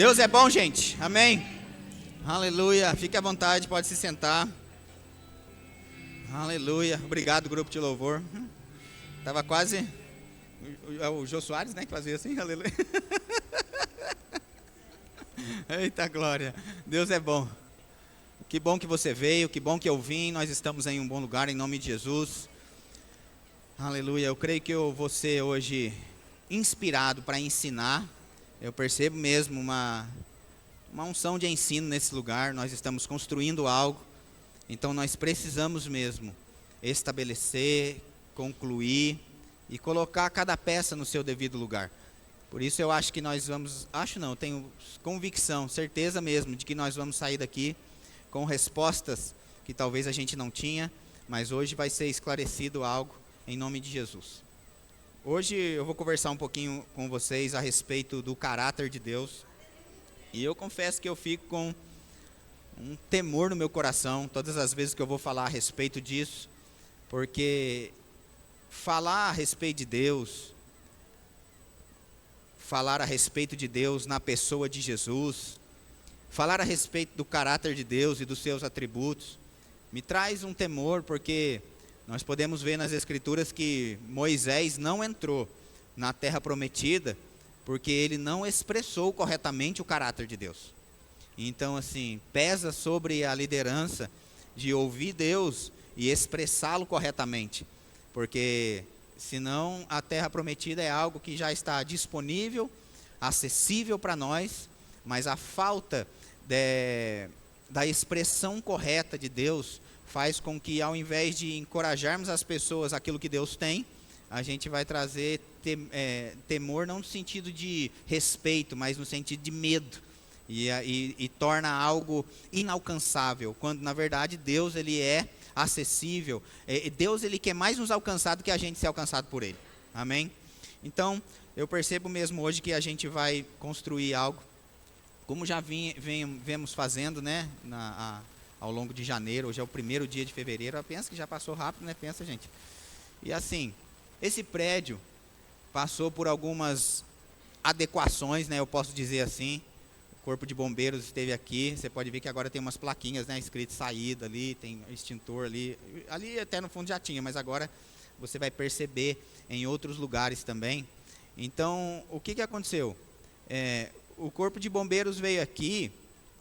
Deus é bom, gente. Amém. Aleluia. Fique à vontade, pode se sentar. Aleluia. Obrigado, grupo de louvor. Tava quase o Jô Soares, né, que fazia assim. Aleluia. Eita glória. Deus é bom. Que bom que você veio, que bom que eu vim. Nós estamos em um bom lugar em nome de Jesus. Aleluia. Eu creio que eu vou ser hoje inspirado para ensinar. Eu percebo mesmo uma unção de ensino nesse lugar. Nós estamos construindo algo, então nós precisamos mesmo estabelecer, concluir e colocar cada peça no seu devido lugar. Por isso eu acho que nós vamos, eu tenho convicção, certeza mesmo de que nós vamos sair daqui com respostas que talvez a gente não tinha, mas hoje vai ser esclarecido algo em nome de Jesus. Hoje eu vou conversar um pouquinho com vocês a respeito do caráter de Deus. E eu confesso que eu fico com um temor no meu coração todas as vezes que eu vou falar a respeito disso. Porque falar a respeito de Deus, falar a respeito de Deus na pessoa de Jesus, falar a respeito do caráter de Deus e dos seus atributos, me traz um temor, porque nós podemos ver nas Escrituras que Moisés não entrou na terra prometida porque ele não expressou corretamente o caráter de Deus. Então, assim, pesa sobre a liderança de ouvir Deus e expressá-lo corretamente, porque senão a terra prometida é algo que já está disponível, acessível para nós, mas a falta da expressão correta de Deus faz com que, ao invés de encorajarmos as pessoas aquilo que Deus tem, a gente vai trazer temor, não no sentido de respeito, mas no sentido de medo, e torna algo inalcançável, quando na verdade Deus ele é acessível. Deus ele quer mais nos alcançar do que a gente ser alcançado por Ele. Amém? Então, eu percebo mesmo hoje que a gente vai construir algo, como já vemos fazendo, né, ao longo de janeiro. Hoje é o primeiro dia de fevereiro. Pensa que já passou rápido, né? Pensa, gente. E assim, esse prédio passou por algumas adequações, né? Eu posso dizer assim. O Corpo de Bombeiros esteve aqui. Você pode ver que agora tem umas plaquinhas, né? Escrito saída ali, tem extintor ali. Ali até no fundo já tinha, mas agora você vai perceber em outros lugares também. Então, o que aconteceu? O Corpo de Bombeiros veio aqui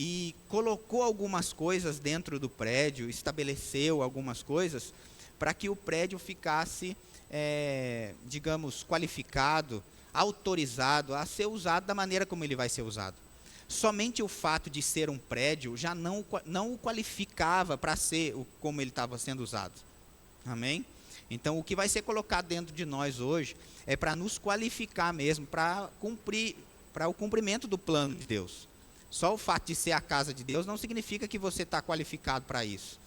e colocou algumas coisas dentro do prédio, estabeleceu algumas coisas para que o prédio ficasse, digamos, qualificado, autorizado a ser usado da maneira como ele vai ser usado. Somente o fato de ser um prédio já não o qualificava para ser como ele estava sendo usado. Amém? Então, o que vai ser colocado dentro de nós hoje é para nos qualificar mesmo, para o cumprimento do plano de Deus. Só o fato de ser a casa de Deus não significa que você está qualificado para isso.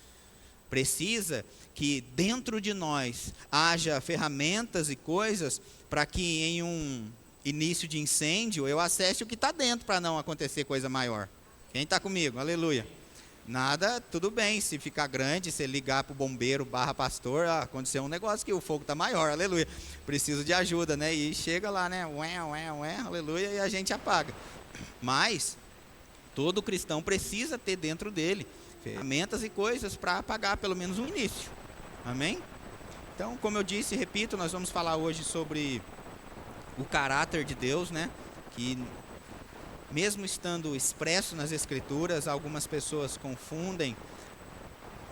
Precisa que dentro de nós haja ferramentas e coisas para que em um início de incêndio eu acesse o que está dentro para não acontecer coisa maior. Quem está comigo? Aleluia. Nada, tudo bem, se ficar grande, se ligar para o bombeiro / pastor, aconteceu um negócio que o fogo está maior, aleluia. Preciso de ajuda, né? E chega lá, né? Aleluia, e a gente apaga. Mas todo cristão precisa ter dentro dele ferramentas e coisas para apagar pelo menos um início. Amém? Então, como eu disse, repito, nós vamos falar hoje sobre o caráter de Deus, né? Que mesmo estando expresso nas Escrituras, algumas pessoas confundem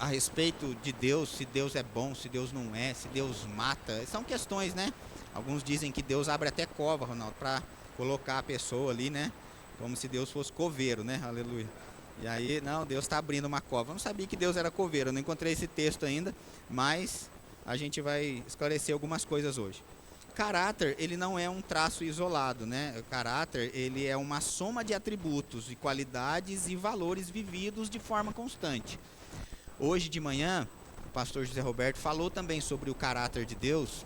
a respeito de Deus, se Deus é bom, se Deus não é, se Deus mata. São questões, né? Alguns dizem que Deus abre até cova, Ronaldo, para colocar a pessoa ali, né? Como se Deus fosse coveiro, né? Aleluia. E aí, não, Deus está abrindo uma cova. Eu não sabia que Deus era coveiro, eu não encontrei esse texto ainda, mas a gente vai esclarecer algumas coisas hoje. Caráter, ele não é um traço isolado, né? O caráter, ele é uma soma de atributos, e qualidades e valores vividos de forma constante. Hoje de manhã, o pastor José Roberto falou também sobre o caráter de Deus,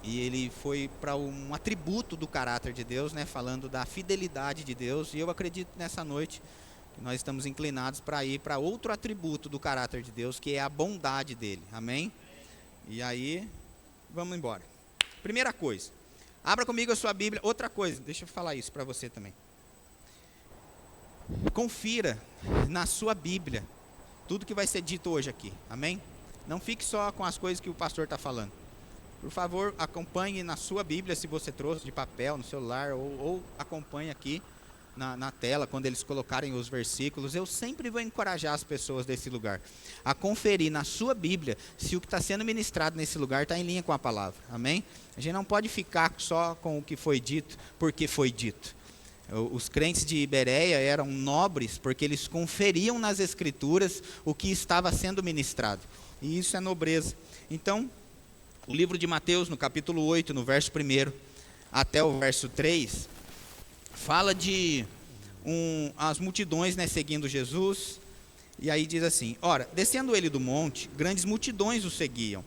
e ele foi para um atributo do caráter de Deus, né? Falando da fidelidade de Deus, e eu acredito nessa noite que nós estamos inclinados para ir para outro atributo do caráter de Deus, que é a bondade dele, amém? E aí, vamos embora. Primeira coisa, abra comigo a sua Bíblia. Outra coisa, deixa eu falar isso para você também. confira na sua Bíblia tudo que vai ser dito hoje aqui, amém? Não fique só com as coisas que o pastor está falando. Por favor, acompanhe na sua Bíblia, se você trouxe de papel, no celular, ou acompanhe aqui na tela, quando eles colocarem os versículos. Eu sempre vou encorajar as pessoas desse lugar a conferir na sua Bíblia se o que está sendo ministrado nesse lugar está em linha com a palavra, amém? A gente não pode ficar só com o que foi dito, porque foi dito. Os crentes de Bereia eram nobres porque eles conferiam nas Escrituras o que estava sendo ministrado. E isso é nobreza. Então, o livro de Mateus, no capítulo 8, no verso 1 até o verso 3, fala de as multidões, né, seguindo Jesus. E aí diz assim: ora, descendo ele do monte, grandes multidões o seguiam.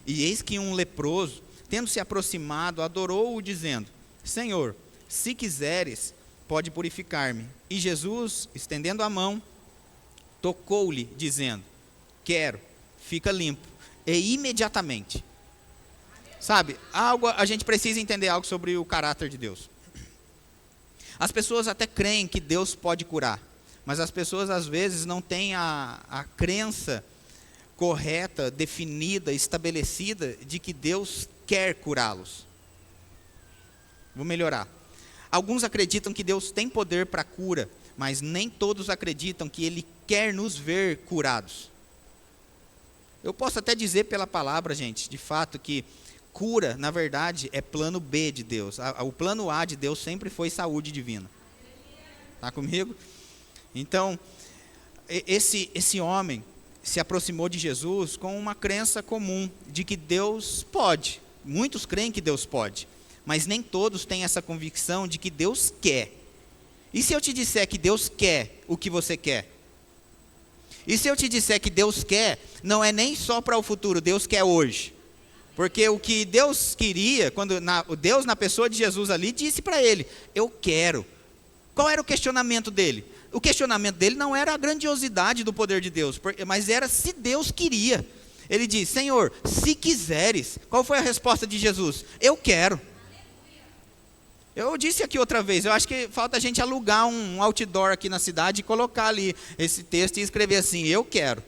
E eis que um leproso, tendo se aproximado, adorou-o, dizendo: Senhor, se quiseres, pode purificar-me. E Jesus, estendendo a mão, tocou-lhe, dizendo: quero, fica limpo. E imediatamente. Sabe, a gente precisa entender algo sobre o caráter de Deus. As pessoas até creem que Deus pode curar, mas as pessoas às vezes não têm a crença correta, definida, estabelecida de que Deus quer curá-los. Vou melhorar. Alguns acreditam que Deus tem poder para cura, mas nem todos acreditam que Ele quer nos ver curados. Eu posso até dizer pela palavra, gente, de fato, que cura, na verdade, é plano B de Deus. O plano A de Deus sempre foi saúde divina. Está comigo? Então, esse homem se aproximou de Jesus com uma crença comum de que Deus pode. Muitos creem que Deus pode, mas nem todos têm essa convicção de que Deus quer. E se eu te disser que Deus quer o que você quer? E se eu te disser que Deus quer, não é nem só para o futuro, Deus quer hoje. Porque o que Deus queria, Deus na pessoa de Jesus ali, disse para ele: eu quero. Qual era o questionamento dele? O questionamento dele não era a grandiosidade do poder de Deus, mas era se Deus queria. Ele diz: Senhor, se quiseres. Qual foi a resposta de Jesus? Eu quero. Eu disse aqui outra vez, eu acho que falta a gente alugar um outdoor aqui na cidade e colocar ali esse texto e escrever assim: eu quero.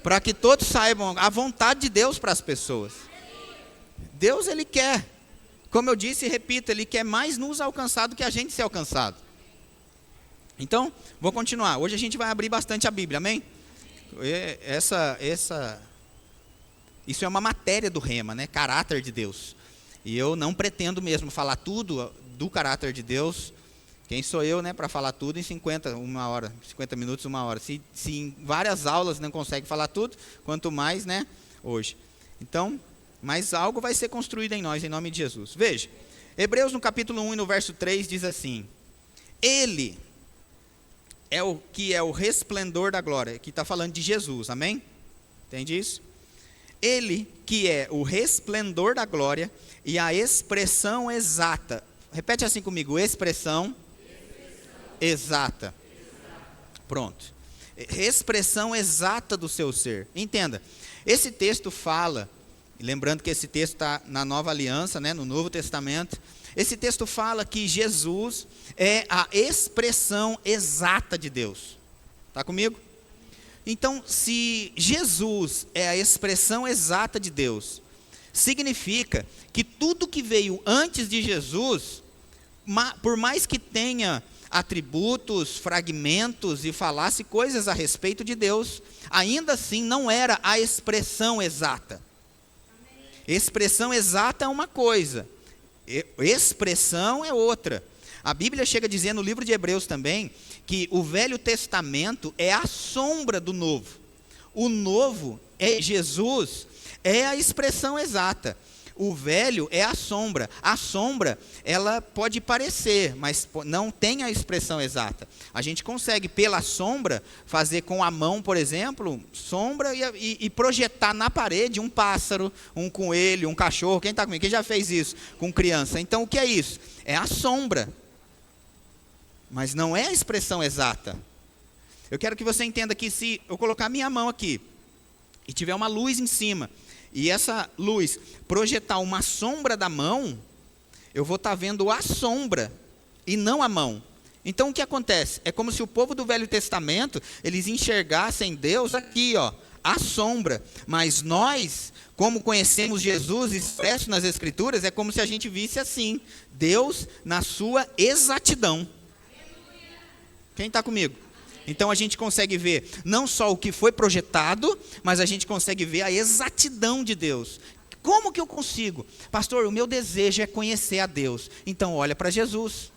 Para que todos saibam a vontade de Deus para as pessoas. Deus, Ele quer. Como eu disse e repito, Ele quer mais nos alcançar do que a gente ser alcançado. Então, vou continuar. Hoje a gente vai abrir bastante a Bíblia, amém? Isso é uma matéria do Rema, né? Caráter de Deus. E eu não pretendo mesmo falar tudo do caráter de Deus. Quem sou eu, né, para falar tudo em 50 minutos, uma hora. Se em várias aulas não consegue falar tudo, quanto mais, né, hoje. Então, mas algo vai ser construído em nós, em nome de Jesus. Veja, Hebreus no capítulo 1 e no verso 3 diz assim: Ele é o que é o resplendor da glória. Aqui está falando de Jesus, amém? Entende isso? Ele que é o resplendor da glória e a expressão exata. Repete assim comigo: expressão exata. Pronto. Expressão exata do seu ser. Entenda, esse texto fala, lembrando que esse texto está na Nova Aliança, né, no Novo Testamento. Esse texto fala que Jesus é a expressão exata de Deus. Está comigo? Então, se Jesus é a expressão exata de Deus, significa que tudo que veio antes de Jesus, por mais que tenha atributos, fragmentos e falasse coisas a respeito de Deus, ainda assim não era a expressão exata. Expressão exata é uma coisa, expressão é outra. A Bíblia chega a dizer no livro de Hebreus também que o Velho Testamento é a sombra do Novo. O Novo, Jesus, é a expressão exata. O velho é a sombra. A sombra, ela pode parecer, mas não tem a expressão exata. A gente consegue, pela sombra, fazer com a mão, por exemplo, sombra e projetar na parede um pássaro, um coelho, um cachorro. Quem está comigo? Quem já fez isso com criança? Então, o que é isso? É a sombra. Mas não é a expressão exata. Eu quero que você entenda que se eu colocar minha mão aqui e tiver uma luz em cima, e essa luz projetar uma sombra da mão, eu vou estar vendo a sombra e não a mão. Então o que acontece? É como se o povo do Velho Testamento, eles enxergassem Deus aqui, ó, à sombra. Mas nós, como conhecemos Jesus expresso nas Escrituras, é como se a gente visse assim, Deus na sua exatidão. Quem está comigo? Então a gente consegue ver não só o que foi projetado, mas a gente consegue ver a exatidão de Deus. Como que eu consigo? Pastor, o meu desejo é conhecer a Deus. Então olha para Jesus.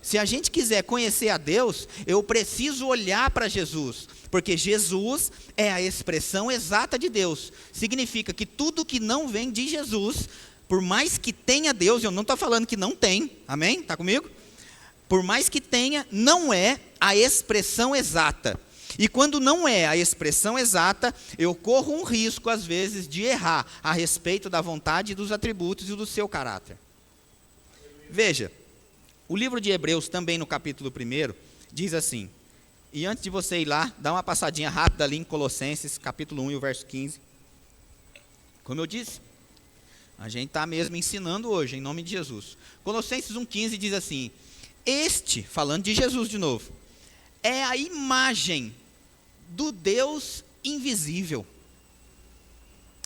Se a gente quiser conhecer a Deus, eu preciso olhar para Jesus, porque Jesus é a expressão exata de Deus. Significa que tudo que não vem de Jesus, por mais que tenha Deus, eu não estou falando que não tem, amém? Está comigo? Por mais que tenha, não é a expressão exata. E quando não é a expressão exata, eu corro um risco, às vezes, de errar a respeito da vontade, dos atributos e do seu caráter. Veja, o livro de Hebreus, também no capítulo 1, diz assim, e antes de você ir lá, dá uma passadinha rápida ali em Colossenses, capítulo 1 e o verso 15. Como eu disse, a gente está mesmo ensinando hoje, em nome de Jesus. Colossenses 1,15 diz assim, falando de Jesus de novo, é a imagem do Deus invisível.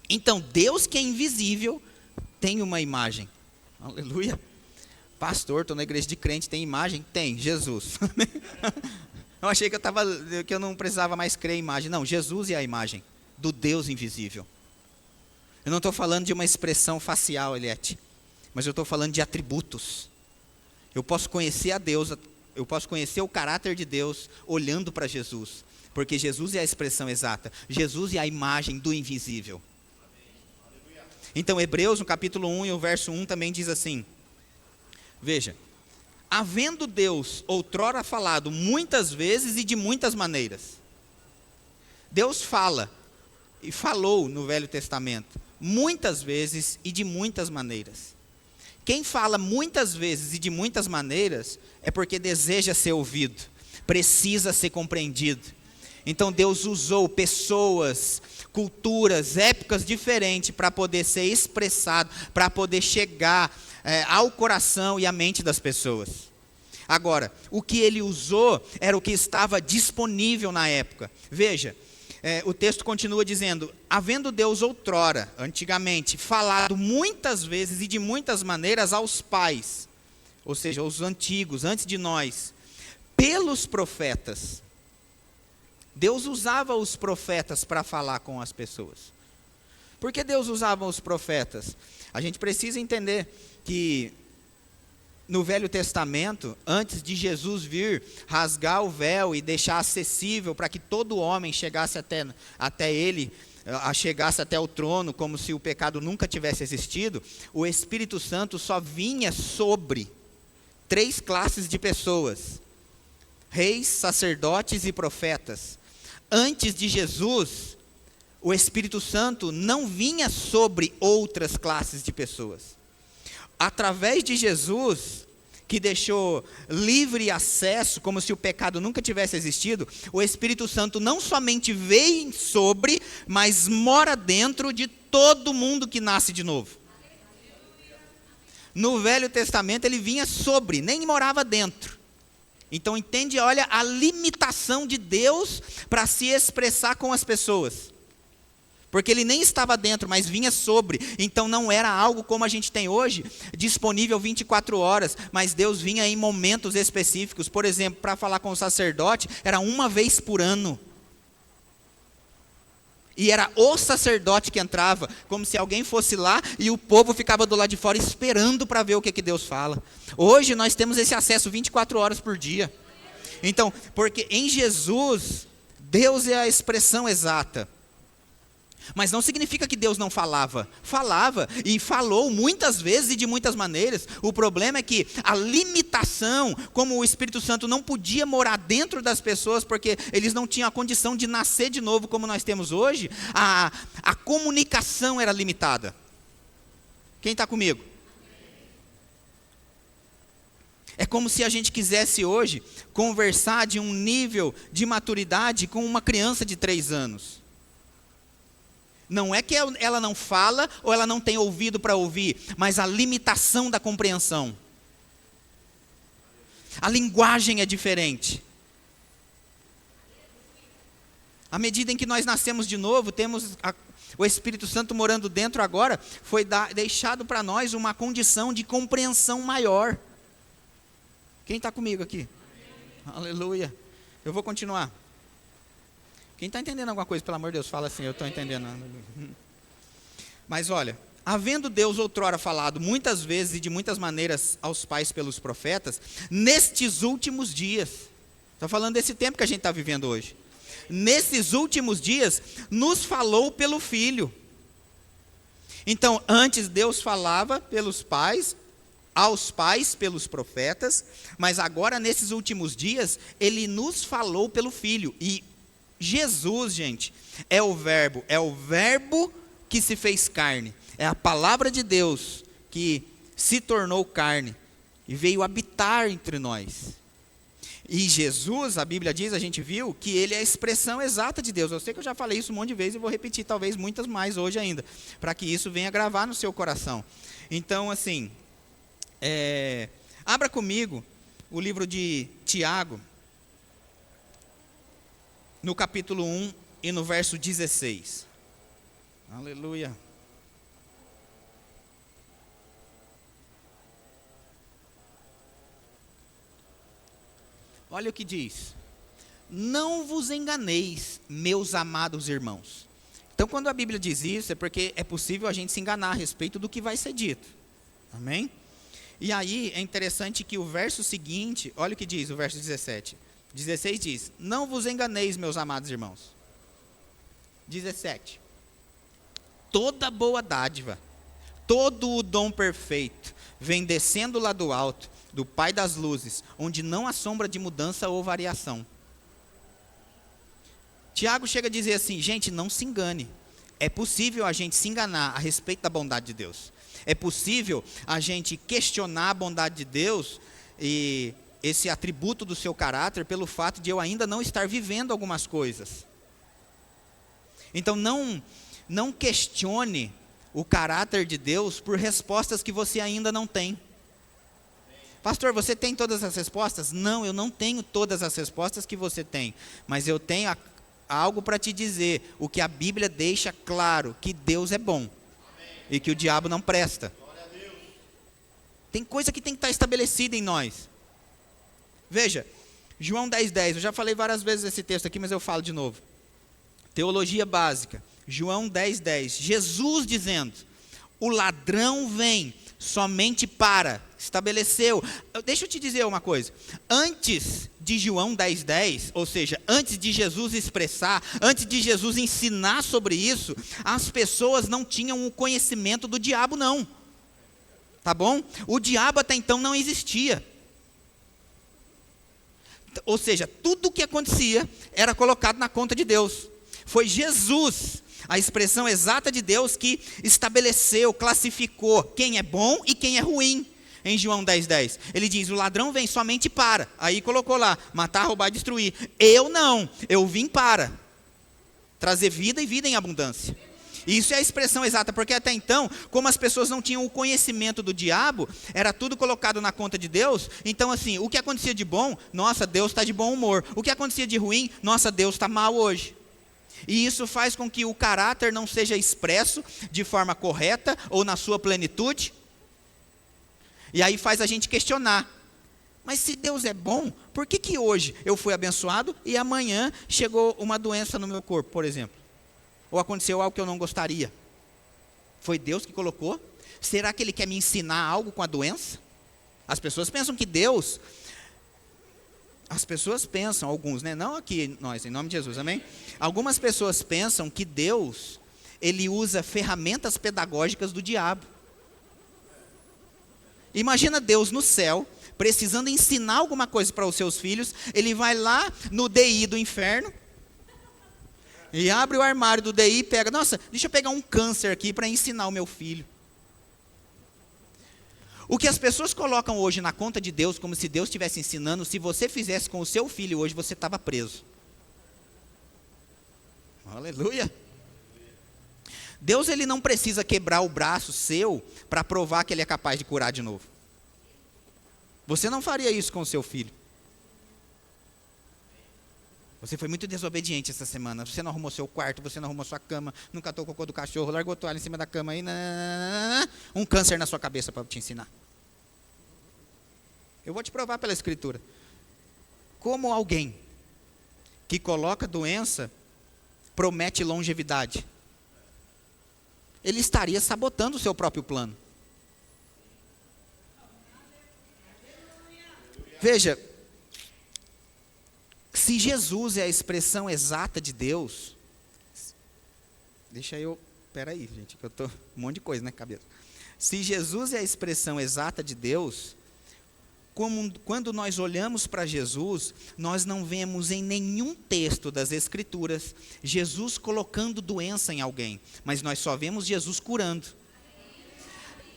Então, Deus que é invisível, tem uma imagem. Aleluia. Pastor, estou na igreja de crente, tem imagem? Tem, Jesus. Eu achei que eu não precisava mais crer em imagem. Não, Jesus é a imagem do Deus invisível. Eu não estou falando de uma expressão facial, Eliette, mas eu estou falando de atributos. Eu posso conhecer a Deus, eu posso conhecer o caráter de Deus olhando para Jesus, porque Jesus é a expressão exata. Jesus é a imagem do invisível. Então, Hebreus, no capítulo 1 e o verso 1 também diz assim, veja, havendo Deus outrora falado muitas vezes e de muitas maneiras. Deus fala, e falou no Velho Testamento, muitas vezes e de muitas maneiras. Quem fala muitas vezes e de muitas maneiras, é porque deseja ser ouvido, precisa ser compreendido. Então Deus usou pessoas, culturas, épocas diferentes para poder ser expressado, para poder chegar ao coração e à mente das pessoas. Agora, o que ele usou era o que estava disponível na época. Veja, o texto continua dizendo, havendo Deus outrora, antigamente, falado muitas vezes e de muitas maneiras aos pais, ou seja, aos antigos, antes de nós, pelos profetas. Deus usava os profetas para falar com as pessoas. Por que Deus usava os profetas? A gente precisa entender que no Velho Testamento, antes de Jesus vir rasgar o véu e deixar acessível para que todo homem chegasse até ele, chegasse até o trono, como se o pecado nunca tivesse existido, o Espírito Santo só vinha sobre 3 classes de pessoas: reis, sacerdotes e profetas. Antes de Jesus, o Espírito Santo não vinha sobre outras classes de pessoas. Através de Jesus, que deixou livre acesso, como se o pecado nunca tivesse existido, o Espírito Santo não somente veio sobre, mas mora dentro de todo mundo que nasce de novo. No Velho Testamento ele vinha sobre, nem morava dentro. Então entende, olha a limitação de Deus para se expressar com as pessoas. Porque ele nem estava dentro, mas vinha sobre. Então não era algo como a gente tem hoje, disponível 24 horas. Mas Deus vinha em momentos específicos. Por exemplo, para falar com o sacerdote, era uma vez por ano. E era o sacerdote que entrava, como se alguém fosse lá e o povo ficava do lado de fora esperando para ver o que Deus fala. Hoje nós temos esse acesso 24 horas por dia. Então, porque em Jesus, Deus é a expressão exata. Mas não significa que Deus não falava. Falava e falou muitas vezes e de muitas maneiras. O problema é que a limitação, como o Espírito Santo não podia morar dentro das pessoas, porque eles não tinham a condição de nascer de novo como nós temos hoje, a comunicação era limitada. Quem está comigo? É como se a gente quisesse hoje conversar de um nível de maturidade com uma criança de 3 anos. Não é que ela não fala ou ela não tem ouvido para ouvir, mas a limitação da compreensão. A linguagem é diferente. À medida em que nós nascemos de novo, temos o Espírito Santo morando dentro agora, foi deixado para nós uma condição de compreensão maior. Quem está comigo aqui? Aleluia. Eu vou continuar. Quem está entendendo alguma coisa, pelo amor de Deus, fala assim, eu estou entendendo. Mas olha, havendo Deus outrora falado muitas vezes e de muitas maneiras aos pais pelos profetas, nestes últimos dias, estou falando desse tempo que a gente está vivendo hoje, nesses últimos dias, nos falou pelo Filho. Então, antes Deus falava pelos pais, aos pais pelos profetas, mas agora nesses últimos dias, Ele nos falou pelo Filho. E Jesus, gente, é o verbo que se fez carne, é a palavra de Deus que se tornou carne e veio habitar entre nós. E Jesus, a Bíblia diz, a gente viu, que Ele é a expressão exata de Deus. Eu sei que eu já falei isso um monte de vezes e vou repetir talvez muitas mais hoje ainda, para que isso venha gravar no seu coração. Então, assim, abra comigo o livro de Tiago, no capítulo 1 e no verso 16. Aleluia. Olha o que diz: não vos enganeis, meus amados irmãos. Então, quando a Bíblia diz isso, é porque é possível a gente se enganar a respeito do que vai ser dito. Amém? E aí, é interessante que o verso seguinte, olha o que diz o verso 17. 16 diz: não vos enganeis, meus amados irmãos. 17. Toda boa dádiva, todo o dom perfeito, vem descendo lá do alto, do Pai das luzes, onde não há sombra de mudança ou variação. Tiago chega a dizer assim, gente, não se engane. É possível a gente se enganar a respeito da bondade de Deus. É possível a gente questionar a bondade de Deus e esse atributo do seu caráter pelo fato de eu ainda não estar vivendo algumas coisas. Então não questione o caráter de Deus por respostas que você ainda não tem. Pastor, você tem todas as respostas? Não, eu não tenho todas as respostas que você tem, mas eu tenho algo para te dizer, o que a Bíblia deixa claro, que Deus é bom. E que o diabo não presta. Tem coisa que tem que estar estabelecida em nós. Veja, João 10:10, eu já falei várias vezes esse texto aqui, mas eu falo de novo. Teologia básica, João 10:10, Jesus dizendo, o ladrão vem somente para, estabeleceu. Deixa eu te dizer uma coisa, antes de João 10:10, ou seja, antes de Jesus expressar, antes de Jesus ensinar sobre isso, as pessoas não tinham o conhecimento do diabo não, tá bom? O diabo até então não existia, ou seja, tudo o que acontecia era colocado na conta de Deus. Foi Jesus, a expressão exata de Deus, que estabeleceu, classificou quem é bom e quem é ruim. Em João 10:10, ele diz, o ladrão vem somente para, aí colocou lá, matar, roubar e destruir. Eu não, eu vim para trazer vida e vida em abundância. Isso é a expressão exata, porque até então, como as pessoas não tinham o conhecimento do diabo, era tudo colocado na conta de Deus, então assim, o que acontecia de bom, nossa, Deus está de bom humor. O que acontecia de ruim, nossa, Deus está mal hoje. E isso faz com que o caráter não seja expresso de forma correta ou na sua plenitude. E aí faz a gente questionar, mas se Deus é bom, por que hoje eu fui abençoado e amanhã chegou uma doença no meu corpo, por exemplo? Ou aconteceu algo que eu não gostaria? Foi Deus que colocou? Será que Ele quer me ensinar algo com a doença? As pessoas pensam que Deus... As pessoas pensam, alguns, né? Não aqui nós, em nome de Jesus, amém? Algumas pessoas pensam que Deus, Ele usa ferramentas pedagógicas do diabo. Imagina Deus no céu, precisando ensinar alguma coisa para os seus filhos, Ele vai lá no DI do inferno, e abre o armário do DI e pega, nossa, deixa eu pegar um câncer aqui para ensinar o meu filho. O que as pessoas colocam hoje na conta de Deus, como se Deus estivesse ensinando, se você fizesse com o seu filho hoje, você estava preso. Aleluia. Deus, Ele não precisa quebrar o braço seu para provar que Ele é capaz de curar de novo. Você não faria isso com o seu filho. Você foi muito desobediente essa semana. Você não arrumou seu quarto, você não arrumou sua cama, não catou o cocô do cachorro, largou a toalha em cima da cama aí. Um câncer na sua cabeça para te ensinar. Eu vou te provar pela Escritura. Como alguém que coloca doença promete longevidade? Ele estaria sabotando o seu próprio plano. Veja, se Jesus é a expressão exata de Deus, peraí, gente, que eu tô um monte de coisa na cabeça. Se Jesus é a expressão exata de Deus, quando nós olhamos para Jesus, nós não vemos em nenhum texto das Escrituras Jesus colocando doença em alguém, mas nós só vemos Jesus curando.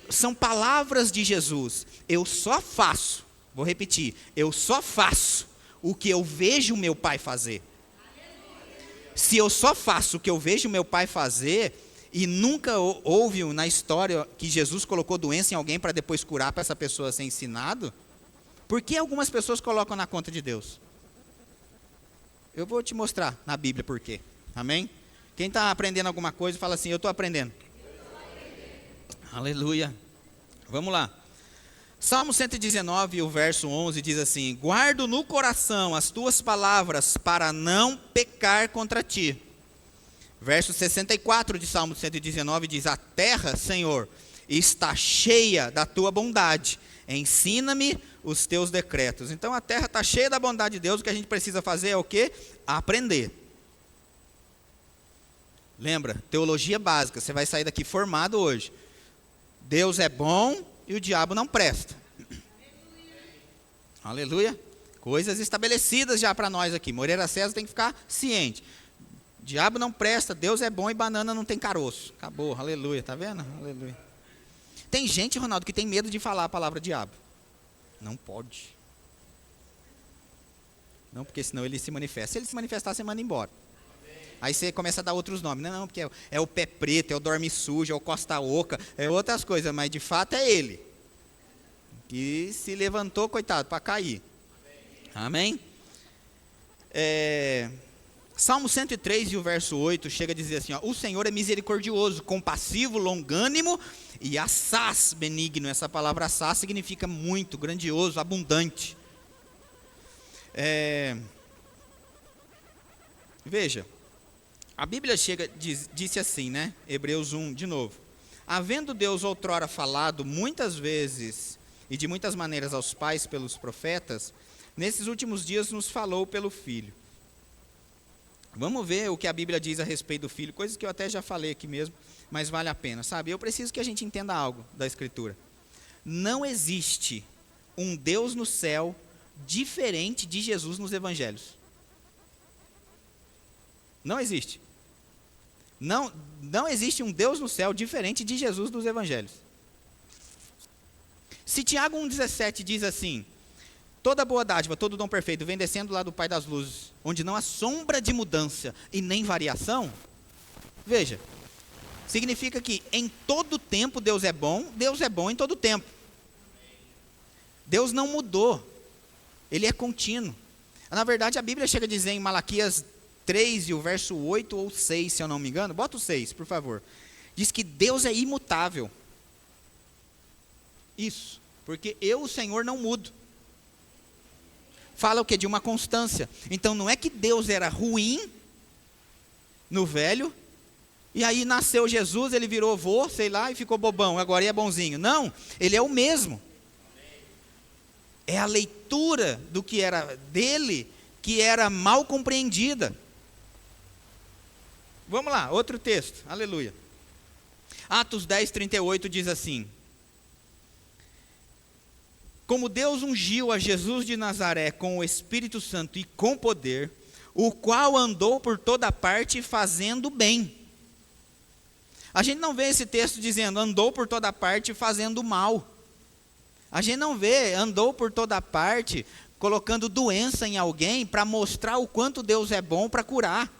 São palavras de Jesus. Eu só faço, vou repetir, eu só faço o que eu vejo meu Pai fazer. Se eu só faço o que eu vejo meu Pai fazer, e nunca houve na história que Jesus colocou doença em alguém para depois curar, para essa pessoa ser ensinado, por que algumas pessoas colocam na conta de Deus? Eu vou te mostrar na Bíblia por quê. Amém? Quem está aprendendo alguma coisa, fala assim, eu estou aprendendo. Aleluia. Vamos lá. Salmo 119, o verso 11 diz assim: guardo no coração as tuas palavras para não pecar contra ti. Verso 64 de Salmo 119 diz: a terra, Senhor, está cheia da tua bondade, ensina-me os teus decretos. Então a terra está cheia da bondade de Deus, o que a gente precisa fazer é o quê? Aprender. Lembra, teologia básica, você vai sair daqui formado hoje. Deus é bom e o diabo não presta. Aleluia. Coisas estabelecidas já para nós aqui. Moreira César tem que ficar ciente. Diabo não presta, Deus é bom e banana não tem caroço. Acabou, aleluia, tá vendo? Aleluia. Tem gente, Ronaldo, que tem medo de falar a palavra diabo. Não pode. Não, porque senão ele se manifesta. Se ele se manifestar, você manda embora. Aí você começa a dar outros nomes. Não, porque é o pé preto, é o dorme sujo, é o costa oca, é outras coisas, mas de fato é ele. Que se levantou, coitado, para cair. Amém? Salmo 103 e o verso 8 chega a dizer assim, ó, o Senhor é misericordioso, compassivo, longânimo e assaz, benigno. Essa palavra assaz significa muito, grandioso, abundante. Veja, a Bíblia disse assim, né? Hebreus 1, de novo. Havendo Deus outrora falado muitas vezes e de muitas maneiras aos pais pelos profetas, nesses últimos dias nos falou pelo Filho. Vamos ver o que a Bíblia diz a respeito do Filho, coisas que eu até já falei aqui mesmo, mas vale a pena, sabe? Eu preciso que a gente entenda algo da Escritura. Não existe um Deus no céu diferente de Jesus nos Evangelhos. Não existe. Não existe um Deus no céu diferente de Jesus nos Evangelhos. Se Tiago 1,17 diz assim, toda boa dádiva, todo dom perfeito vem descendo lá do Pai das luzes, onde não há sombra de mudança e nem variação. Veja, significa que em todo tempo Deus é bom em todo tempo. Deus não mudou, Ele é contínuo. Na verdade, a Bíblia chega a dizer em Malaquias 3 e o verso 8 ou 6, se eu não me engano, bota o 6, por favor. Diz que Deus é imutável. Isso, porque eu, o Senhor, não mudo. Fala o quê? De uma constância. Então não é que Deus era ruim no velho, e aí nasceu Jesus, ele virou vô, sei lá, e ficou bobão, agora ele é bonzinho. Não, ele é o mesmo. É a leitura do que era dele, que era mal compreendida. Vamos lá, outro texto, aleluia. Atos 10, 38 diz assim: como Deus ungiu a Jesus de Nazaré com o Espírito Santo e com poder, o qual andou por toda parte fazendo bem. A gente não vê esse texto dizendo, andou por toda parte fazendo mal. A gente não vê, andou por toda parte, colocando doença em alguém para mostrar o quanto Deus é bom para curar.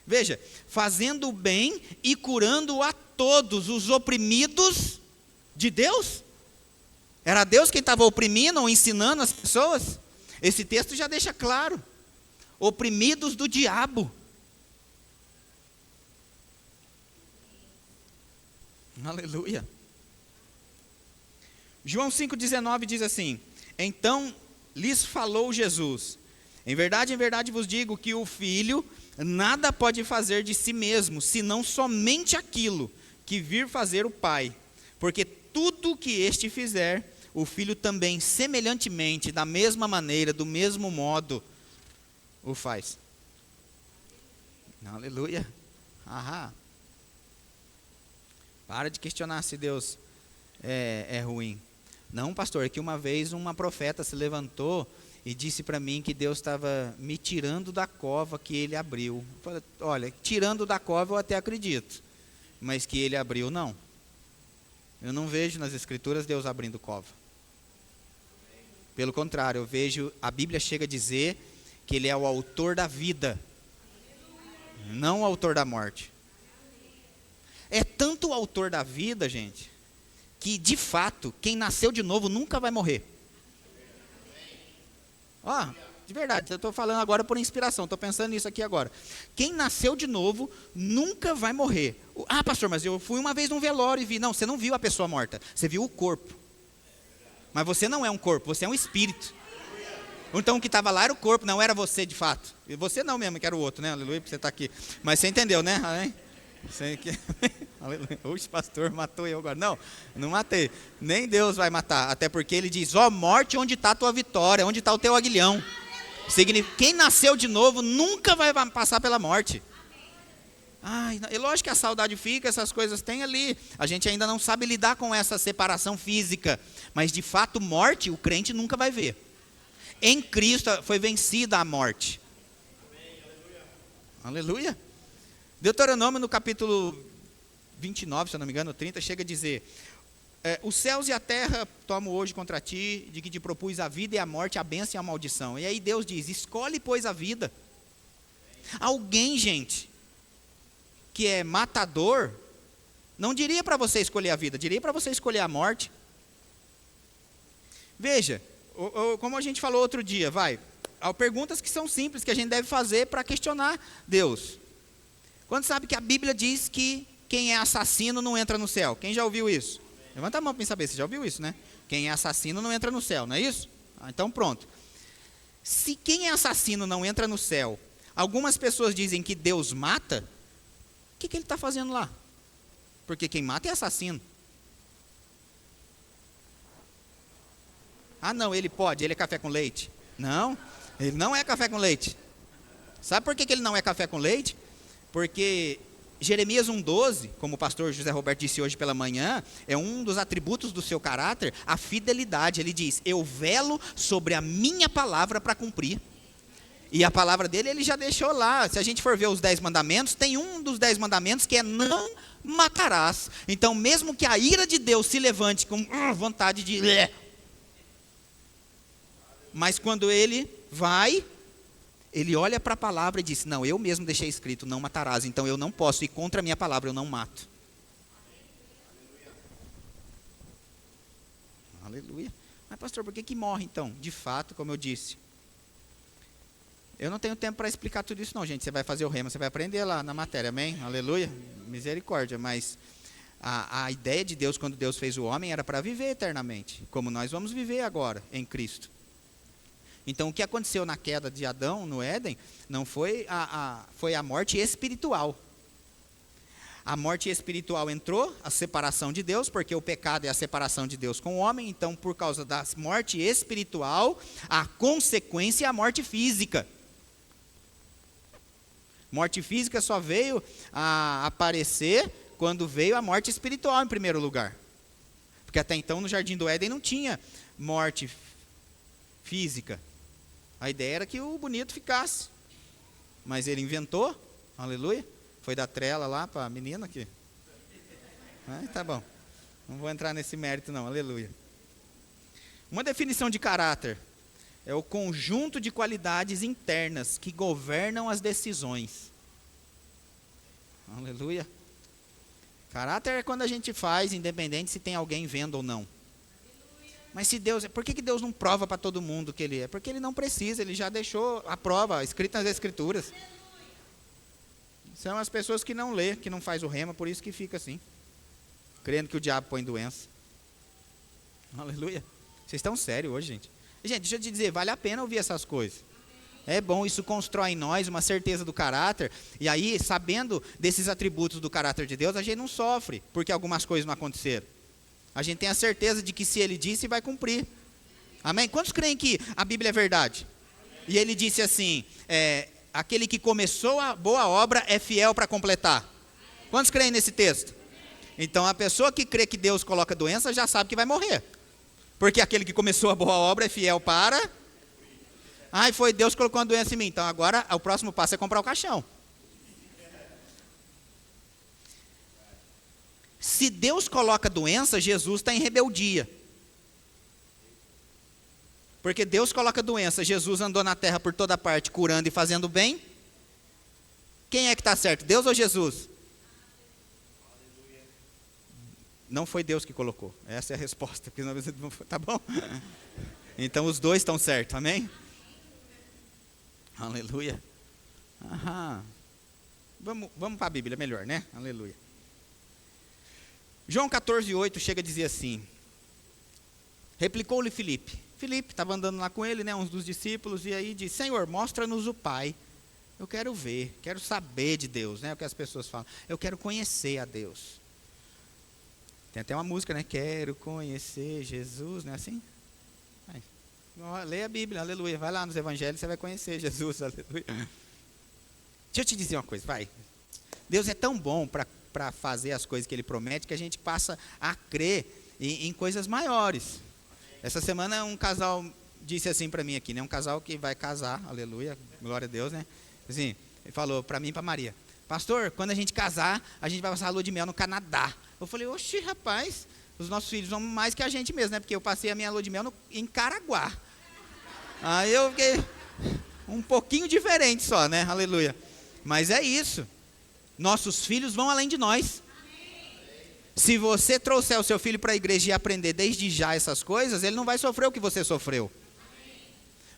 Veja, fazendo bem e curando a todos os oprimidos de Deus. Era Deus quem estava oprimindo ou ensinando as pessoas? Esse texto já deixa claro. Oprimidos do diabo. Aleluia. João 5,19 diz assim: então lhes falou Jesus: em verdade vos digo que o filho nada pode fazer de si mesmo, senão somente aquilo que vir fazer o Pai. Porque tudo que este fizer, o filho também semelhantemente, da mesma maneira, do mesmo modo, o faz. Aleluia. Ahá. Para de questionar se Deus é ruim. Não, pastor, é que uma vez uma profeta se levantou e disse para mim que Deus estava me tirando da cova que ele abriu. Eu falei, olha, tirando da cova eu até acredito, mas que ele abriu, não. Eu não vejo nas escrituras Deus abrindo cova. Pelo contrário, eu vejo, a Bíblia chega a dizer que ele é o autor da vida, não o autor da morte. É tanto o autor da vida, gente, que de fato, quem nasceu de novo nunca vai morrer. Ó, de verdade, eu estou falando agora por inspiração, estou pensando nisso aqui agora. Quem nasceu de novo nunca vai morrer. Ah, pastor, mas eu fui uma vez num velório e vi. Não, você não viu a pessoa morta, você viu o corpo. Mas você não é um corpo, você é um espírito. Então o que estava lá era o corpo, não era você de fato. E você não mesmo, que era o outro, né? Aleluia, porque você está aqui. Mas você entendeu, né? Aleluia. Oxe, pastor, matou eu agora. Não, não matei. Nem Deus vai matar. Até porque ele diz, ó morte, onde está a tua vitória? Onde está o teu aguilhão? Significa, quem nasceu de novo nunca vai passar pela morte. Ai, é lógico que a saudade fica, essas coisas tem ali. A gente ainda não sabe lidar com essa separação física. Mas de fato, morte, o crente nunca vai ver. Em Cristo foi vencida a morte. Aleluia. Deuteronômio no capítulo 29, se eu não me engano, 30, chega a dizer: os céus e a terra tomo hoje contra ti, de que te propus a vida e a morte, a bênção e a maldição. E aí Deus diz, escolhe pois a vida. Alguém, gente, que é matador, não diria para você escolher a vida, diria para você escolher a morte. Veja, como a gente falou outro dia, há perguntas que são simples, que a gente deve fazer para questionar Deus. Quando sabe que a Bíblia diz que quem é assassino não entra no céu? Quem já ouviu isso? Levanta a mão para mim saber, você já ouviu isso, né? Quem é assassino não entra no céu, não é isso? Então pronto. Se quem é assassino não entra no céu, algumas pessoas dizem que Deus mata, o que ele está fazendo lá? Porque quem mata é assassino. Ah não, ele pode, ele é café com leite. Não, ele não é café com leite. Sabe por que ele não é café com leite? Porque Jeremias 1,12, como o pastor José Roberto disse hoje pela manhã, é um dos atributos do seu caráter, a fidelidade. Ele diz, eu velo sobre a minha palavra para cumprir. E a palavra dele ele já deixou lá. Se a gente for ver os 10 mandamentos, tem um dos 10 mandamentos que é não matarás. Então mesmo que a ira de Deus se levante com vontade de... Mas quando ele vai... Ele olha para a palavra e diz, não, eu mesmo deixei escrito, não matarás, então eu não posso ir contra a minha palavra, eu não mato. Aleluia. Mas pastor, por que morre então? De fato, como eu disse. Eu não tenho tempo para explicar tudo isso não, gente. Você vai fazer o rema, você vai aprender lá na matéria, amém? Aleluia. Misericórdia, mas a ideia de Deus, quando Deus fez o homem, era para viver eternamente, como nós vamos viver agora, em Cristo. Então, o que aconteceu na queda de Adão, no Éden, não foi foi a morte espiritual. A morte espiritual entrou, a separação de Deus, porque o pecado é a separação de Deus com o homem. Então, por causa da morte espiritual, a consequência é a morte física. Morte física só veio a aparecer quando veio a morte espiritual em primeiro lugar. Porque até então, no Jardim do Éden, não tinha morte física. A ideia era que o bonito ficasse. Mas ele inventou, aleluia, foi da trela lá para a menina aqui. Tá bom, não vou entrar nesse mérito não, aleluia. Uma definição de caráter é o conjunto de qualidades internas que governam as decisões. Aleluia. Caráter é quando a gente faz, independente se tem alguém vendo ou não. Mas se Deus, por que Deus não prova para todo mundo que Ele é? Porque Ele não precisa, Ele já deixou a prova escrita nas Escrituras. São as pessoas que não lê, que não faz o rema, por isso que fica assim, crendo que o diabo põe doença. Aleluia. Vocês estão sérios hoje, gente? Gente, deixa eu te dizer, vale a pena ouvir essas coisas. É bom, isso constrói em nós uma certeza do caráter. E aí, sabendo desses atributos do caráter de Deus, a gente não sofre porque algumas coisas não aconteceram. A gente tem a certeza de que se Ele disse, vai cumprir. Amém? Quantos creem que a Bíblia é verdade? E Ele disse assim, aquele que começou a boa obra é fiel para completar. Quantos creem nesse texto? Então, a pessoa que crê que Deus coloca doença, já sabe que vai morrer. Porque aquele que começou a boa obra é fiel para... Ai, foi Deus que colocou uma doença em mim. Então, agora, o próximo passo é comprar o caixão. Se Deus coloca doença, Jesus está em rebeldia. Porque Deus coloca doença, Jesus andou na terra por toda parte, curando e fazendo bem. Quem é que está certo, Deus ou Jesus? Não foi Deus que colocou, essa é a resposta. Tá bom? Então os dois estão certos, amém? Aleluia. Aham. Vamos para a Bíblia, melhor, né? Aleluia. João 14:8 chega a dizer assim, replicou-lhe Filipe. Filipe estava andando lá com ele, né, uns dos discípulos, e aí disse, Senhor, mostra-nos o Pai. Eu quero ver, quero saber de Deus, né, o que as pessoas falam. Eu quero conhecer a Deus. Tem até uma música, né, quero conhecer Jesus, não é assim? Lê a Bíblia, aleluia, vai lá nos evangelhos, você vai conhecer Jesus, aleluia. Deixa eu te dizer uma coisa, vai. Deus é tão bom para fazer as coisas que Ele promete, que a gente passa a crer em coisas maiores. Essa semana um casal disse assim para mim aqui, né? Um casal que vai casar, aleluia, glória a Deus, né? Assim, ele falou para mim e para Maria, pastor, quando a gente casar, a gente vai passar a lua de mel no Canadá. Eu falei, oxi, rapaz, os nossos filhos vão mais que a gente mesmo, né? Porque eu passei a minha lua de mel em Caraguá. Aí eu fiquei um pouquinho diferente só, né? Aleluia. Mas é isso. Nossos filhos vão além de nós. Se você trouxer o seu filho para a igreja e aprender desde já essas coisas, ele não vai sofrer o que você sofreu.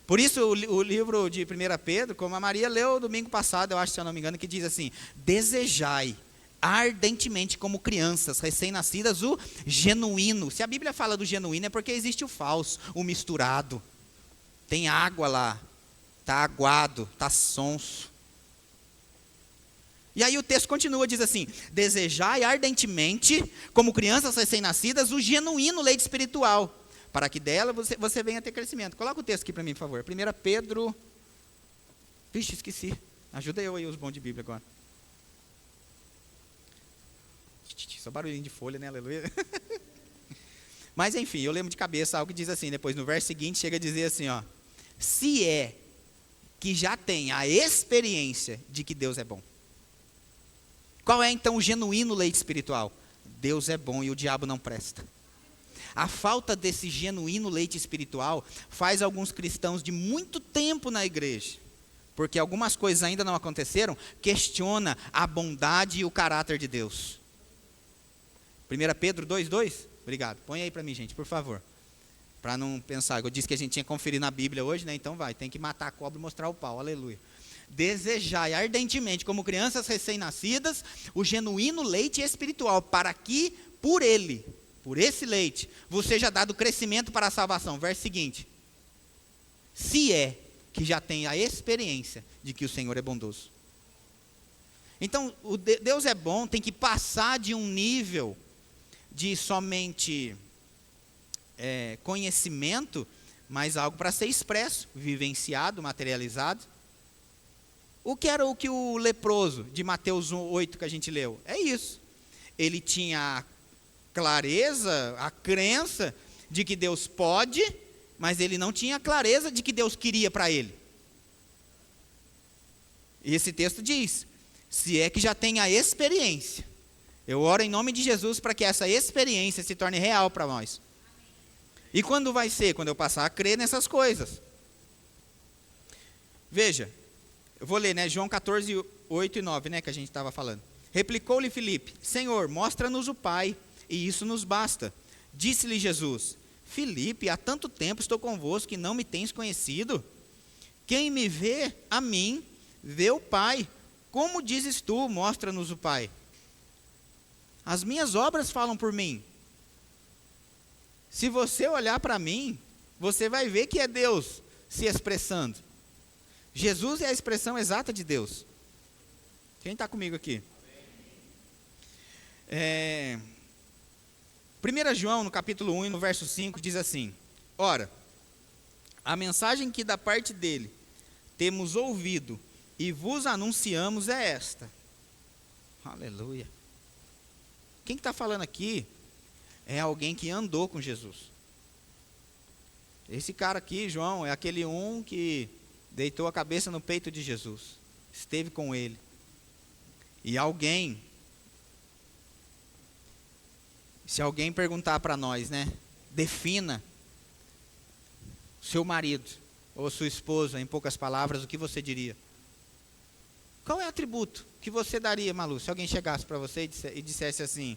Por isso o livro de 1 Pedro, como a Maria leu domingo passado, eu acho, se eu não me engano, que diz assim, desejai ardentemente como crianças recém-nascidas o genuíno. Se a Bíblia fala do genuíno é porque existe o falso, o misturado. Tem água lá, está aguado, está sonso. E aí o texto continua, diz assim, desejai ardentemente, como crianças recém-nascidas, o genuíno leite espiritual, para que dela você venha a ter crescimento. Coloca o texto aqui para mim, por favor. 1 Pedro, vixe, esqueci, ajuda eu aí, os bons de Bíblia agora. Só barulhinho de folha, né, aleluia. Mas enfim, eu lembro de cabeça algo que diz assim, depois no verso seguinte chega a dizer assim, ó, se é que já tem a experiência de que Deus é bom. Qual é então o genuíno leite espiritual? Deus é bom e o diabo não presta. A falta desse genuíno leite espiritual faz alguns cristãos de muito tempo na igreja, porque algumas coisas ainda não aconteceram, questiona a bondade e o caráter de Deus. 1 Pedro 2:2? Obrigado. Põe aí para mim, gente, por favor. Para não pensar, eu disse que a gente tinha que conferir na Bíblia hoje, né? Então vai, tem que matar a cobra e mostrar o pau, aleluia. Desejai ardentemente, como crianças recém-nascidas, o genuíno leite espiritual, para que, por ele, por esse leite, vos seja dado crescimento para a salvação. Verso seguinte. Se é que já tem a experiência de que o Senhor é bondoso. Então, Deus é bom, tem que passar de um nível de somente conhecimento, mas algo para ser expresso, vivenciado, materializado. O que era o que o leproso de Mateus 8 que a gente leu? É isso. Ele tinha a clareza, a crença de que Deus pode, mas ele não tinha a clareza de que Deus queria para ele. E esse texto diz, se é que já tem a experiência. Eu oro em nome de Jesus para que essa experiência se torne real para nós. E quando vai ser? Quando eu passar a crer nessas coisas. Veja. Eu vou ler, né? João 14, 8 e 9, né? Que a gente estava falando. Replicou-lhe Filipe, Senhor, mostra-nos o Pai, e isso nos basta. Disse-lhe Jesus, Filipe, há tanto tempo estou convosco que não me tens conhecido? Quem me vê, a mim, vê o Pai. Como dizes tu, mostra-nos o Pai? As minhas obras falam por mim. Se você olhar para mim, você vai ver que é Deus se expressando. Jesus é a expressão exata de Deus. Quem está comigo aqui? 1 João, no capítulo 1, no verso 5, diz assim: ora, a mensagem que da parte dele temos ouvido e vos anunciamos é esta. Aleluia. Quem está falando aqui é alguém que andou com Jesus. Esse cara aqui, João, é aquele um que deitou a cabeça no peito de Jesus, esteve com ele. E se alguém perguntar para nós, defina seu marido ou sua esposa em poucas palavras, o que você diria? Qual é o atributo que você daria, Malu, se alguém chegasse para você e dissesse assim,